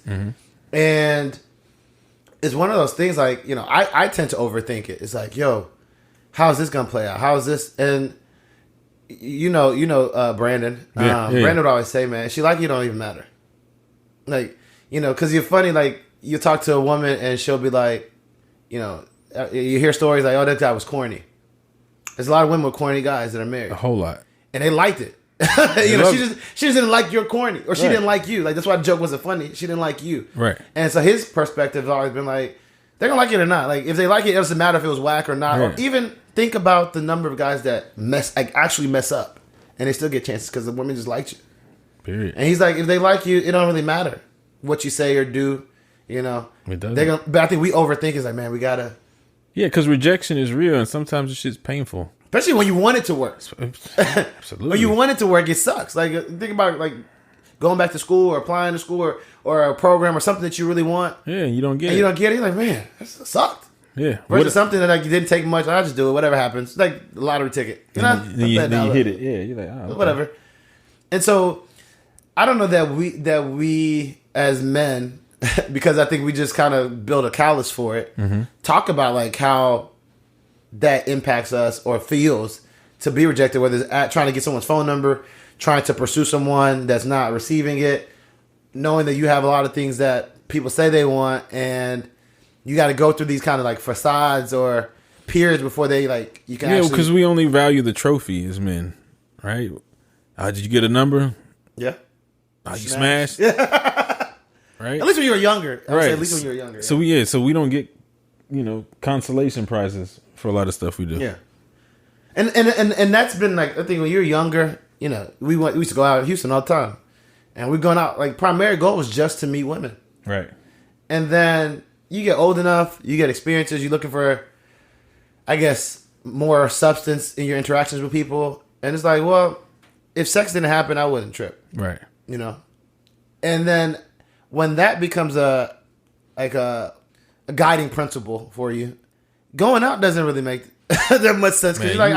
And it's one of those things like, you know, I tend to overthink it. It's like, yo, how is this gonna play out? How is this? And you know, Brandon. Brandon would always say, man, she like you don't even matter. Like, you know, because you're funny. Like, you talk to a woman and she'll be like, you know, you hear stories like, oh, that guy was corny. There's a lot of women with corny guys that are married. A whole lot. And they liked it. You know, she just didn't like your corny, or she didn't like you. Like, that's why the joke wasn't funny. She didn't like you. Right. And so his perspective has always been like, they're gonna like it or not. Like, if they like it, it doesn't matter if it was whack or not. Or even think about the number of guys that actually mess up, and they still get chances because the women just liked you. Period. And he's like, if they like you, it don't really matter what you say or do. You know, it doesn't. But I think we overthink. It's like, man, we gotta. Yeah, because rejection is real, and sometimes it's just painful. Especially when you want it to work. Absolutely. When you want it to work, it sucks. Like, think about like going back to school or applying to school or a program or something that you really want. Yeah, you don't get it. You don't get it. You're like, man, that sucked. Yeah. Versus something that like you didn't take much. I just do it. Whatever happens. Like the lottery ticket. Then you hit it. Yeah. You're like, oh, okay. Whatever. And so I don't know that we as men, because I think we just kind of build a callus for it, talk about like how that impacts us or feels to be rejected, whether it's at trying to get someone's phone number, trying to pursue someone that's not receiving it, knowing that you have a lot of things that people say they want, and you got to go through these kind of like facades or periods before they like you can. Yeah, because we only value the trophy as men, right? Did you get a number? Yeah. You smashed. Yeah. Right. At least when you were younger. Right. At least when you were younger. Yeah. So we don't get, consolation prizes for a lot of stuff we do. Yeah. And that's been like, I think when you're younger, we used to go out in Houston all the time, and we're going out, like, primary goal was just to meet women. Right. And then you get old enough, you get experiences, you're looking for, I guess, more substance in your interactions with people. And it's like, well, if sex didn't happen, I wouldn't trip. Right. And then when that becomes a guiding principle for you, going out doesn't really make that much sense, because you're like,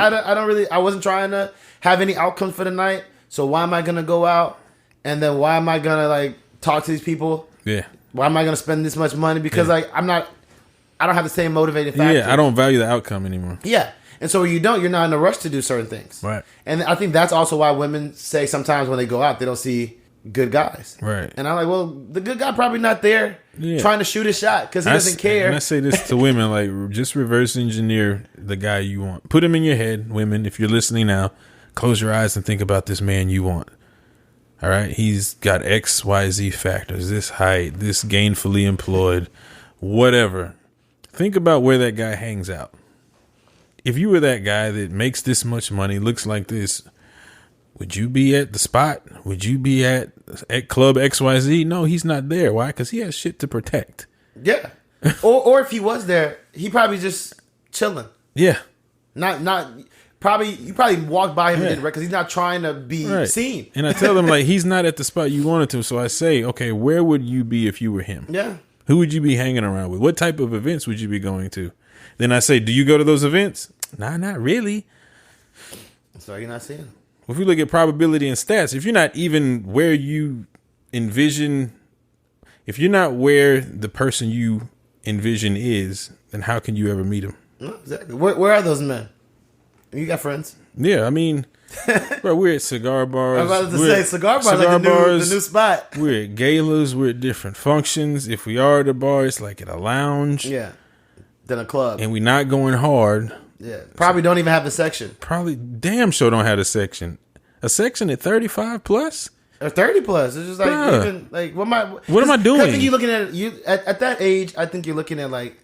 I wasn't trying to have any outcomes for the night, so why am I gonna go out, and then why am I gonna like talk to these people? Yeah. Why am I gonna spend this much money? Because I don't have the same motivating factor. Yeah, I don't value the outcome anymore. Yeah. And so when you're not in a rush to do certain things. Right. And I think that's also why women say sometimes when they go out, they don't see good guys. Right. And I'm like, well, the good guy probably not there trying to shoot a shot because he doesn't care. And I say this to women, like, just reverse engineer the guy you want. Put him in your head, women. If you're listening now, close your eyes and think about this man you want. All right? He's got X, Y, Z factors. This height, this gainfully employed, whatever. Think about where that guy hangs out. If you were that guy that makes this much money, looks like this, would you be at the spot? Would you be at Club XYZ? No, he's not there. Why? Because he has shit to protect. Yeah. or if he was there, he probably just chilling. Yeah. You probably walked by him and didn't because he's not trying to be seen. And I tell them, like, he's not at the spot you wanted to. So I say, okay, where would you be if you were him? Yeah. Who would you be hanging around with? What type of events would you be going to? Then I say, do you go to those events? Nah, not really. So you're not seeing him. If we look at probability and stats, if you're not even where you envision, if you're not where the person you envision is, then how can you ever meet him? No, exactly. Where are those men? You got friends? Yeah, I mean, bro, we're at cigar bars. I was about to say cigar bars, like the new spot. We're at galas. We're at different functions. If we are at a bar, it's like at a lounge. Yeah, then a club, and we're not going hard. Yeah, probably don't even have the section. Probably damn sure don't have a section. A section at 35 plus or 30 plus. It's just like even like what am I doing? I think you're looking at at that age. I think you're looking at like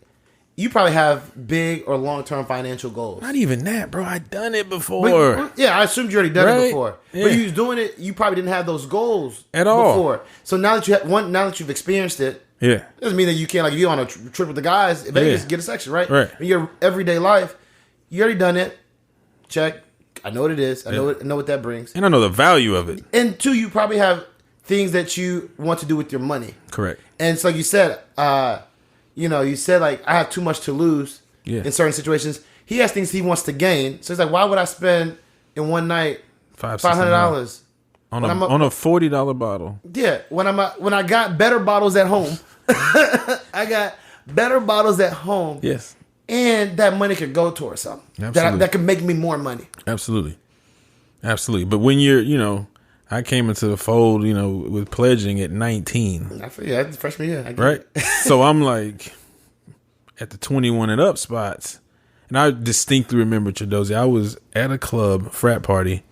you probably have big or long term financial goals. Not even that, bro. I done it before. I assumed you already done it before. Yeah. But you was doing it. You probably didn't have those goals at all before. So now that now that you've experienced it, doesn't mean that you can't like you on a trip with the guys. Vegas, get a section, right? Right. In your everyday life. You already done it. Check. I know what it is. I know what that brings. And I know the value of it. And two, you probably have things that you want to do with your money. Correct. And so you said, you said like I have too much to lose in certain situations. he has things he wants to gain. So he's like, why would I spend in one night $500 on a $40 bottle? Yeah, when I got better bottles at home, I got better bottles at home. Yes, and that money could go towards something that could make me more money. Absolutely. But when you're, I came into the fold, with pledging at 19. I feel that's freshman year, right? So I'm like at the 21 and up spots, and I distinctly remember, Chidozie, I was at a club frat party,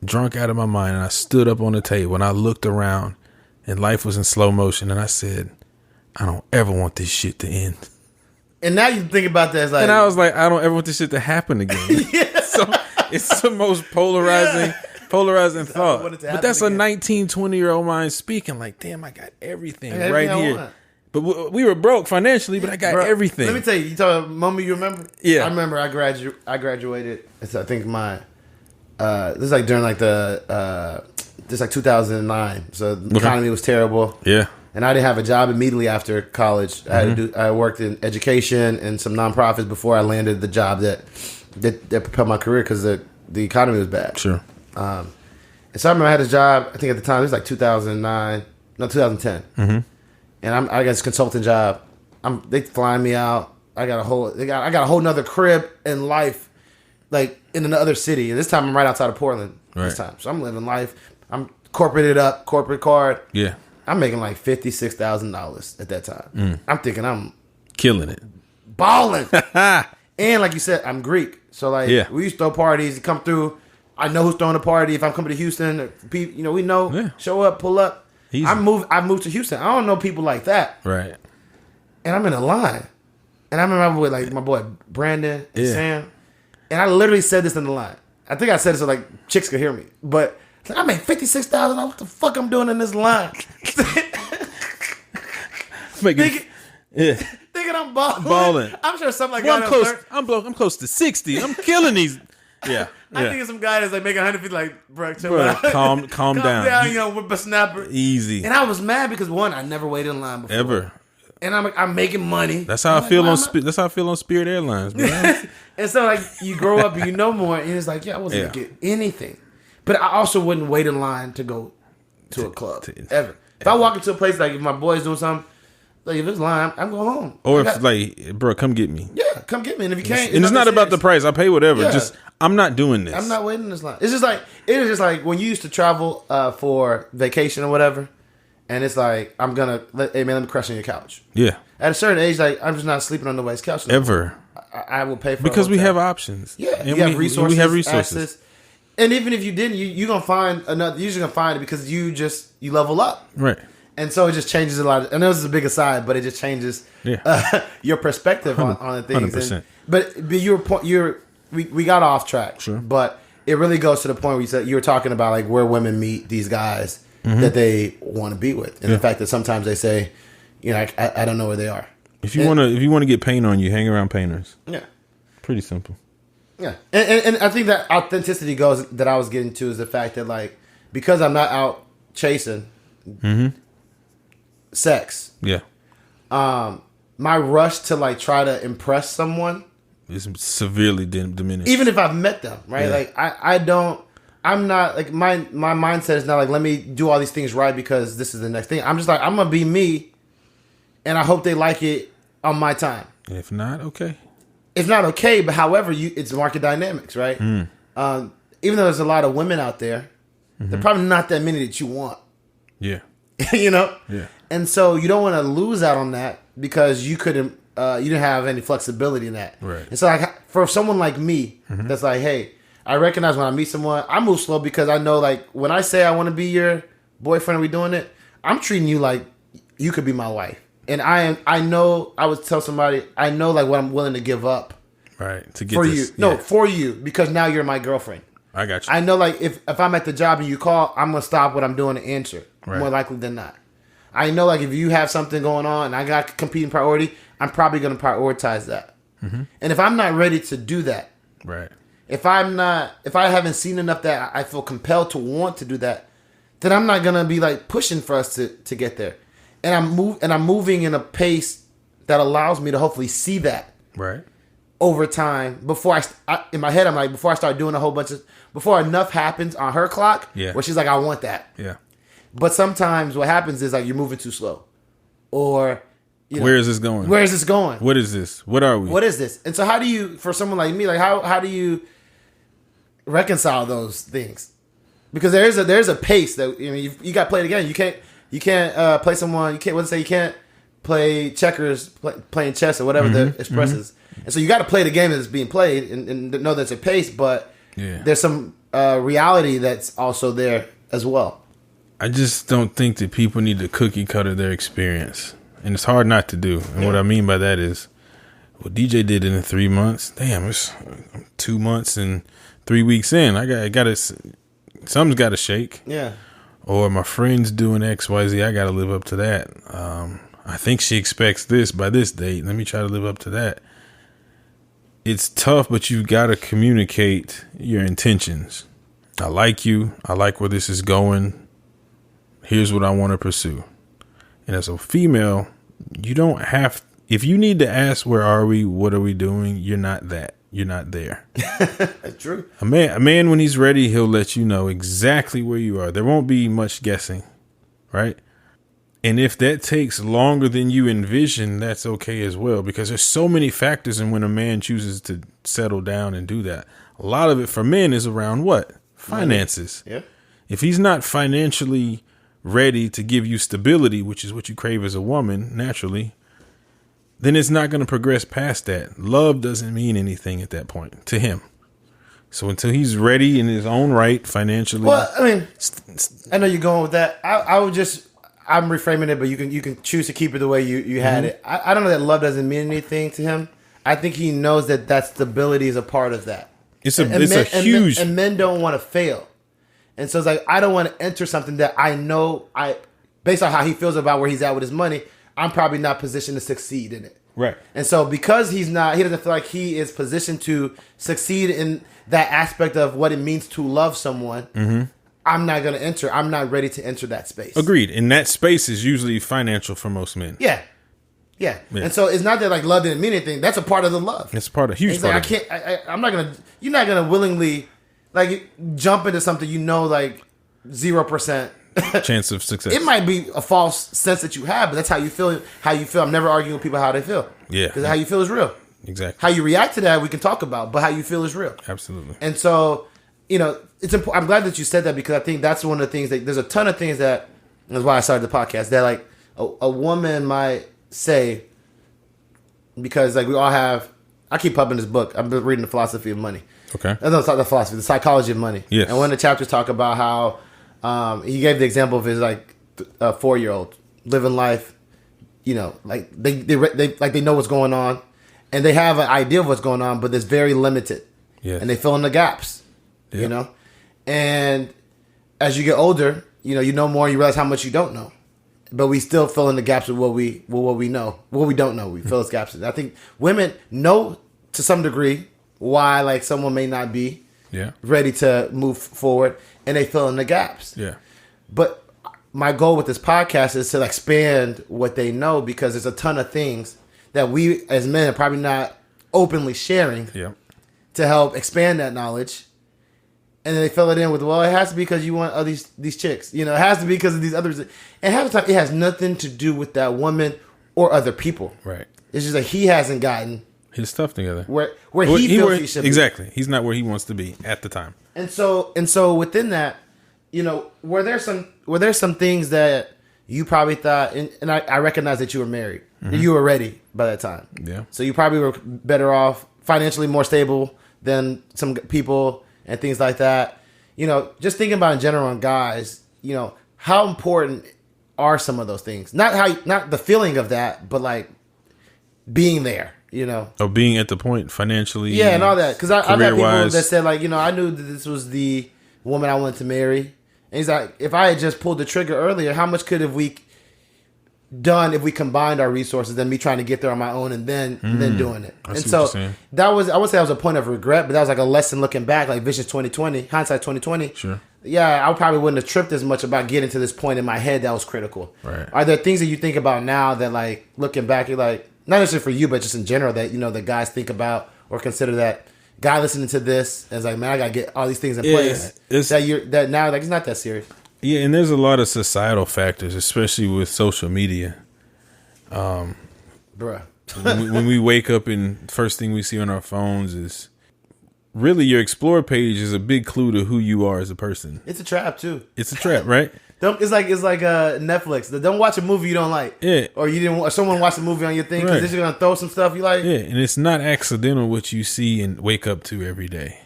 drunk out of my mind, and I stood up on the table and I looked around, and life was in slow motion, and I said, I don't ever want this shit to end. And now you think about that as like, and I was like, I don't ever want this shit to happen again. Yeah. So it's the most polarizing thought. But that's again. A 19, 20-year-old mind speaking like, damn, I got everything right here. But we were broke financially, but I got everything. Let me tell you, you talk about a moment you remember? Yeah. I remember I graduated. It's, I think this is like during like this is like 2009. So the economy was terrible. Yeah. And I didn't have a job immediately after college. I worked in education and some nonprofits before I landed the job that propelled my career because the economy was bad. Sure. And so I remember I had a job. I think at the time it was like 2010. Mm-hmm. And I got this consulting job. They flying me out. I got a whole nother crib in life, like in another city. And this time I'm right outside of Portland. Right. This time, so I'm living life. I'm corporated up, corporate card. Yeah. I'm making like $56,000 at that time. I'm thinking I'm killing it, balling. And like you said, I'm Greek, so like we used to throw parties. You come through, I know who's throwing a party. If I'm coming to Houston, people, we know. Yeah. Show up, pull up. I moved to Houston. I don't know people like that. Right. And I'm in a line, and I remember with like my boy Brandon and Sam, and I literally said this in the line. I think I said it so like chicks could hear me, but. I made $56,000. What the fuck I'm doing in this line? Thinking I'm balling. I'm sure something like that. I'm close to 60. I'm killing these. Yeah. I think it's some guy that's like making 150. Like, bro, calm down. Whip a snapper. Easy. And I was mad because one, I never waited in line before. Ever. And I'm making money. That's how I feel on. That's how I feel on Spirit Airlines, man. And so like you grow up and you know more, and it's like I wasn't gonna get anything. But I also wouldn't wait in line to go to a club ever. If I walk into a place, like if my boy's doing something, like if it's line, I'm going home. Or bro, come get me. Yeah, come get me. And if you can't, and it's not about the price. I pay whatever. Yeah. Just I'm not doing this. I'm not waiting in this line. It is just like when you used to travel for vacation or whatever, and it's like hey man, let me crash on your couch. Yeah. At a certain age, like I'm just not sleeping on nobody's couch ever. I will pay for because we have options. Yeah, and we have resources. Access. And even if you didn't, you're gonna find another. You're just gonna find it because you level up, right? And so it just changes a lot. I know this is a big aside, but it just changes your perspective on things. 100%. But we got off track, sure. But it really goes to the point where you said you were talking about like where women meet these guys that they want to be with, and the fact that sometimes they say, I don't know where they are. If you want to get paint on you, hang around painters. Yeah, pretty simple. Yeah, and I think that authenticity goes that I was getting to is the fact that like because I'm not out chasing sex. Yeah. My rush to like try to impress someone is severely diminished. Even if I've met them, right? Yeah. Like I'm not like my mindset is not like let me do all these things right because this is the next thing. I'm just like I'm gonna be me, and I hope they like it on my time. If not, okay. It's not okay, but however, it's market dynamics, right? Even though there's a lot of women out there, there are probably not that many that you want. Yeah. Yeah. And so you don't want to lose out on that because you couldn't, you didn't have any flexibility in that. Right. And so like for someone like me, that's like, hey, I recognize when I meet someone, I move slow because I know like when I say I want to be your boyfriend, we doing it, I'm treating you like you could be my wife. And I know I would tell somebody I know like what I'm willing to give up, right? To get for this, you, no, for you because now you're my girlfriend. I got you. I know like if I'm at the job and you call, I'm gonna stop what I'm doing to answer more likely than not. I know like if you have something going on and I got competing priority, I'm probably gonna prioritize that. And if I'm not ready to do that, right? If I haven't seen enough that I feel compelled to want to do that, then I'm not gonna be like pushing for us to get there. And I'm moving in a pace that allows me to hopefully see that. Right. over time before in my head I'm like, before I start doing a whole bunch of, before enough happens on her clock where she's like, I want that. Yeah. But sometimes what happens is like you're moving too slow, or where is this going? Where is this going? What is this? What are we? What is this? And so how do you, for someone like me, like how do you reconcile those things? Because there's a pace that, I mean, you got to play it again. You can't play someone. You can't play checkers, playing chess or whatever the express is. And so you got to play the game that's being played and know there's a pace, but there's some reality that's also there as well. I just don't think that people need to cookie cutter their experience, and it's hard not to do. And what I mean by that is, what DJ did in 3 months. Damn, it's 2 months and 3 weeks in. I got to. Something's got to shake. Yeah. Or my friend's doing XYZ. I got to live up to that. I think she expects this by this date. Let me try to live up to that. It's tough, but you've got to communicate your intentions. I like you. I like where this is going. Here's what I want to pursue. And as a female, you don't have, if you need to ask, where are we? What are we doing? You're not that. You're not there. That's true. A man, when he's ready, he'll let you know exactly where you are. There won't be much guessing, right? And if that takes longer than you envision, that's okay as well, because there's so many factors in when a man chooses to settle down and do that. A lot of it for men is around what? Finances. Yeah. If he's not financially ready to give you stability, which is what you crave as a woman naturally, then it's not going to progress past that. Love doesn't mean anything at that point to him. So until he's ready in his own right financially. Well, I mean, I know you're going with that. I'm reframing it, but you can choose to keep it the way you had it. I don't know that love doesn't mean anything to him. I think he knows that stability is a part of that. It's a huge. And men don't want to fail. And so it's like, I don't want to enter something that I know based on how he feels about where he's at with his money, I'm probably not positioned to succeed in it. Right. And so because he doesn't feel like he is positioned to succeed in that aspect of what it means to love someone, I'm not going to enter. I'm not ready to enter that space. Agreed. And that space is usually financial for most men. Yeah. Yeah. And so it's not that like love didn't mean anything. That's a part of the love. It's huge part of it. I'm not going to, you're not going to willingly like jump into something like 0% chance of success. It might be a false sense that you have, but that's how you feel. I'm never arguing with people how they feel. Yeah. Because how you feel is real. Exactly. How you react to that we can talk about, but how you feel is real. Absolutely. And so, it's important. I'm glad that you said that, because I think that's one of the things that there's a ton of things that's why I started the podcast, that like a woman might say, because like we all have, I keep pumping this book. I've been reading The Philosophy of Money. Okay. No, it's not the philosophy, the psychology of money. Yes. And one of the chapters talk about how he gave the example of his like a 4-year-old living life, like they know what's going on, and they have an idea of what's going on, but it's very limited. Yes. And they fill in the gaps. Yep. And as you get older, you know more, you realize how much you don't know. But we still fill in the gaps with what we know. What we don't know, we fill those gaps in. I think women know to some degree why like someone may not be ready to move forward, and they fill in the gaps. Yeah. But my goal with this podcast is to expand what they know, because there's a ton of things that we as men are probably not openly sharing to help expand that knowledge. And then they fill it in with, well, it has to be because you want all these chicks. It has to be because of these others. And half the time, it has nothing to do with that woman or other people. Right. It's just that he hasn't gotten his stuff together where he feels he should be. Exactly. He's not where he wants to be at the time. And so within that, were there some things that you probably thought, and I recognize that you were married. Mm-hmm. You were ready by that time. Yeah. So you probably were better off, financially more stable than some people and things like that. Just thinking about in general on guys, how important are some of those things? Not the feeling of that, but like being there, Or being at the point financially. Yeah, and all that. Because I've had people that said like, I knew that this was the woman I wanted to marry. And he's like, if I had just pulled the trigger earlier, how much could have we done if we combined our resources than me trying to get there on my own and then doing it? And so that was, I would say that was a point of regret, but that was like a lesson looking back, like Vision 2020, hindsight 2020. Sure. Yeah, I probably wouldn't have tripped as much about getting to this point in my head that was critical. Right. Are there things that you think about now that like looking back, you're like, not necessarily for you, but just in general that, that guys think about or consider that guy listening to this as like, man, I gotta get all these things in place. It's not that serious. Yeah, and there's a lot of societal factors, especially with social media. Bruh. when we wake up and first thing we see on our phones is really your Explore page is a big clue to who you are as a person. It's a trap too. It's a trap, right? It's like Netflix. Don't watch a movie you don't like. Yeah. Or someone watch a movie on your thing because they're just gonna throw some stuff you like. Yeah, and it's not accidental what you see and wake up to every day,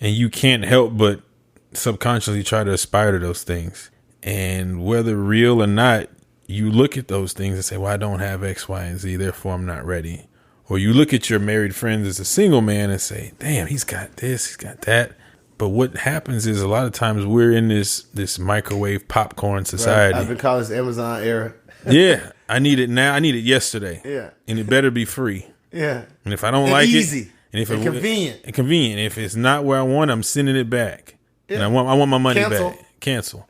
and you can't help but subconsciously try to aspire to those things. And whether real or not, you look at those things and say, well, I don't have X, Y, and Z, therefore I'm not ready. Or you look at your married friends as a single man and say, damn, he's got this, he's got that. But what happens is a lot of times we're in this microwave popcorn society. Right. I've been calling this Amazon era. Yeah, I need it now. I need it yesterday. Yeah. And it better be free. Yeah. And if I don't like easy. And convenient. And convenient. If it's not where I want, I'm sending it back. Yeah. And I want my money back. Cancel.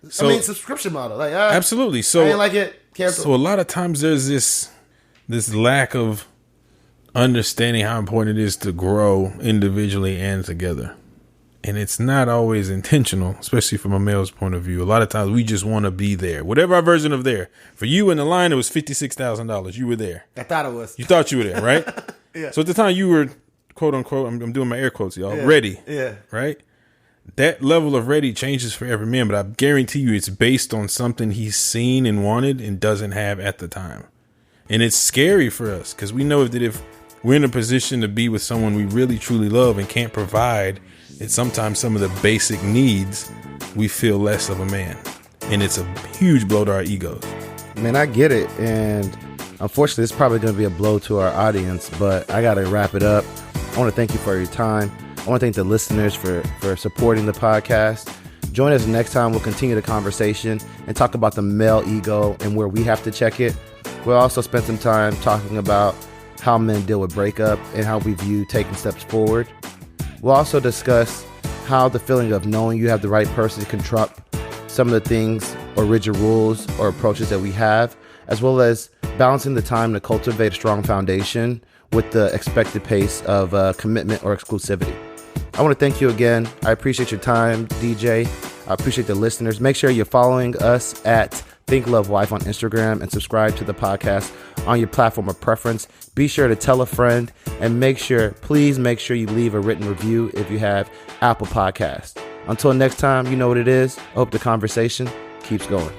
So, subscription model. Like absolutely. So I didn't like it. Cancel. So a lot of times there's this lack of understanding how important it is to grow individually and together. And it's not always intentional, especially from a male's point of view. A lot of times we just want to be there. Whatever our version of there. For you in the line, it was $56,000. You were there. I thought it was. You thought you were there, right? Yeah. So at the time you were, quote unquote, I'm doing my air quotes, y'all, ready. Yeah. Right? That level of ready changes for every man, but I guarantee you it's based on something he's seen and wanted and doesn't have at the time. And it's scary for us because we know that if we're in a position to be with someone we really, truly love and can't provide, it's sometimes some of the basic needs, we feel less of a man. And it's a huge blow to our egos. Man, I get it. And unfortunately, it's probably going to be a blow to our audience, but I got to wrap it up. I want to thank you for your time. I want to thank the listeners for supporting the podcast. Join us next time. We'll continue the conversation and talk about the male ego and where we have to check it. We'll also spend some time talking about how men deal with breakup and how we view taking steps forward. We'll also discuss how the feeling of knowing you have the right person can trump some of the things or rigid rules or approaches that we have, as well as balancing the time to cultivate a strong foundation with the expected pace of commitment or exclusivity. I want to thank you again. I appreciate your time, DJ. I appreciate the listeners. Make sure you're following us at Think Love Wife on Instagram and subscribe to the podcast on your platform of preference. Be sure to tell a friend and please make sure you leave a written review if you have Apple Podcasts. Until next time, you know what it is. I hope the conversation keeps going.